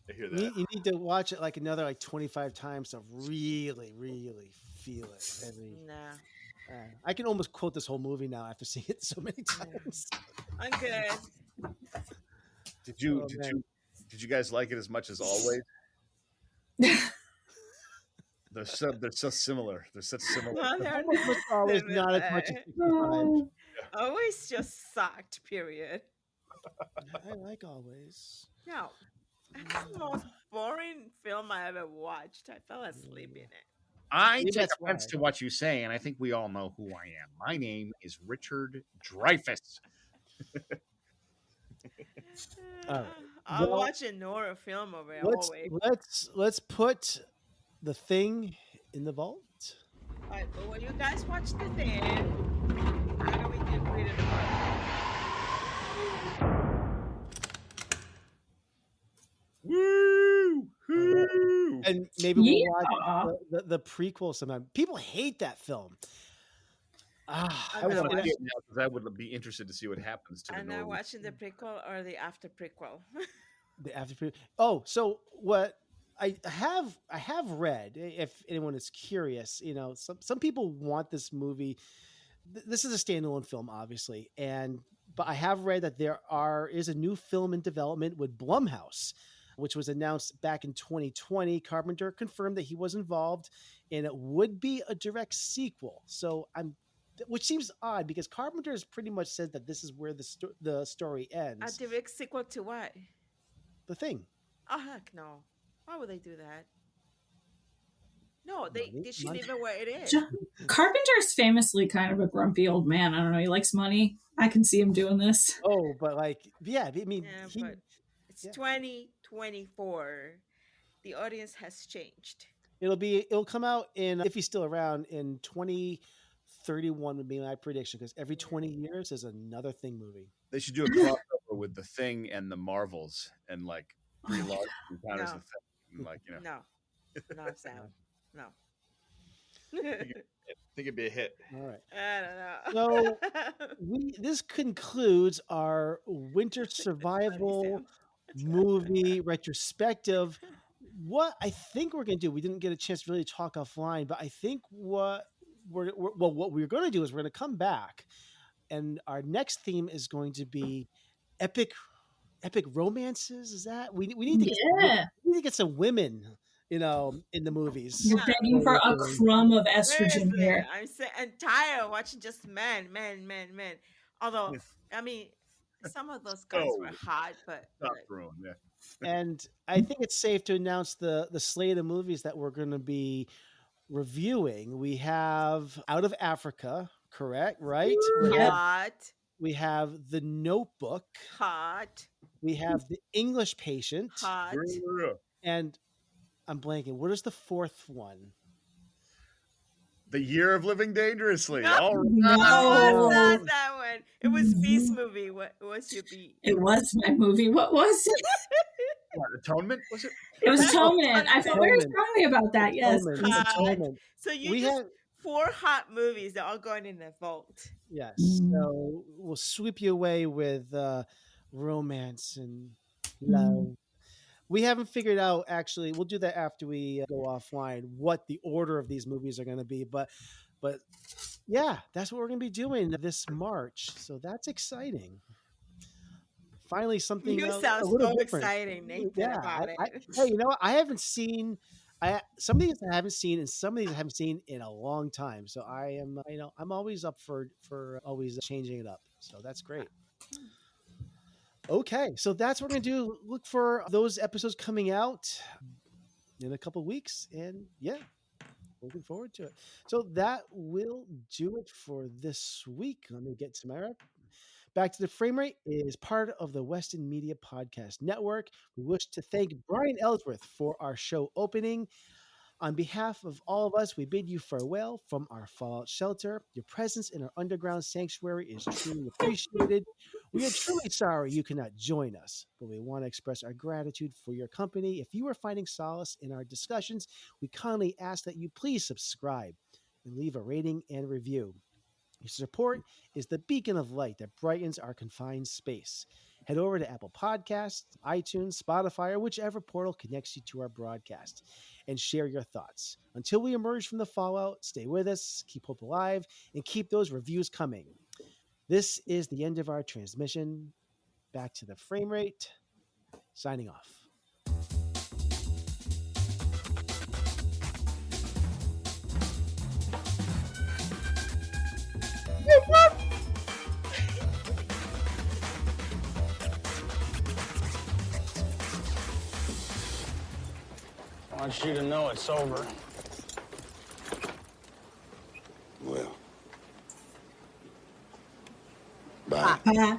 I hear that. You need to watch it like another 25 times to really, really feel it. No. I can almost quote this whole movie now after seeing it so many times. I'm good. Did you guys like it as much as Always? They're so similar. They're such similar. Well, Always not as much as 65. Always just sucked. Period. I like always. No, that's the most boring film I ever watched. I fell asleep in it. I Maybe take that's offense why. to what you say, and I think we all know who I am. My name is Richard Dreyfuss. All right. I'm Well, watching Nora film over here let's always. let's put the thing in the vault. All right, but when you guys watch the thing, how do we get rid of the Woo! Woo! And maybe we'll watch Yeah. the prequel sometime. People hate that film. Ah, I want to watch- see it now because I would be interested to see what happens to the Am I Norwegian. watching the prequel or the after prequel? the after pre- Oh, so what I have read, if anyone is curious, some people want this movie. This is a standalone film, obviously, but I have read that is a new film in development with Blumhouse, which was announced back in 2020. Carpenter confirmed that he was involved, and it would be a direct sequel. So which seems odd because Carpenter has pretty much said that this is where the story A ends. direct sequel to what? The Thing. Oh heck no! Why would they do that? No, they should Money. leave it where it is. Carpenter's famously kind of a grumpy old man. I don't know. He likes money. I can see him doing this. Oh, but yeah, I mean, Yeah, but it's 2024. The audience has changed. it'll come out if he's still around in 2031 would be my prediction because every 20 years is another Thing movie. They should do a crossover with the Thing and the Marvels and like Brie Larson encounters No. the Thing. And, like, No, Sam. No. I think it'd be a hit. All right. I don't know. So this concludes our Winter Survival movie retrospective. What I think we're going to do, we didn't get a chance to really talk offline, but I think what we're going to do is we're going to come back, and our next theme is going to be epic romances. Is that we need to get some women, in the movies. You're begging for a crumb of estrogen Seriously, here. I'm tired of watching just men. Although, I mean, some of those guys were hot, but And I think it's safe to announce the slate of movies that we're going to be reviewing. We have Out of Africa, correct? Right? hot, We have The Notebook. hot, We have The English Patient. hot. And I'm blanking. What is the fourth one? The Year of Living Dangerously. No. All right. No, No. it's not that one. It was B's movie. What was your B? It was my movie. What was it? What, Atonement? Was it? It was Atonement. I felt very strongly about that. Yes. Atonement. So We just have 4 hot movies that are going in the vault. yes. So we'll sweep you away with romance and love. We haven't figured out, actually, we'll do that after we go offline, what the order of these movies are going to be. But yeah, that's what we're going to be doing this March. So that's exciting. Finally, something You a sound little so different. exciting, Nathan, Yeah, about it. hey, you know what? I haven't seen some of these I haven't seen, and some of these I haven't seen in a long time. So I am, I'm always up for always changing it up. So that's great. Okay, so that's what we're gonna do. Look for those episodes coming out in a couple of weeks, and yeah, looking forward to it. So that will do it for this week. Let me get to my Back to the Frame Rate is part of the Weston Media Podcast Network. We wish to thank Brian Ellsworth for our show opening. On behalf of all of us, we bid you farewell from our fallout shelter. Your presence in our underground sanctuary is truly appreciated. We are truly sorry you cannot join us, but we want to express our gratitude for your company. If you are finding solace in our discussions, we kindly ask that you please subscribe and leave a rating and review. Your support is the beacon of light that brightens our confined space. Head over to Apple Podcasts, iTunes, Spotify, or whichever portal connects you to our broadcast, and share your thoughts. Until we emerge from the fallout, stay with us, keep hope alive, and keep those reviews coming. This is the end of our transmission. Back to the Frame Rate. Signing off. I want you to know it's over. Well. Bye. Bye.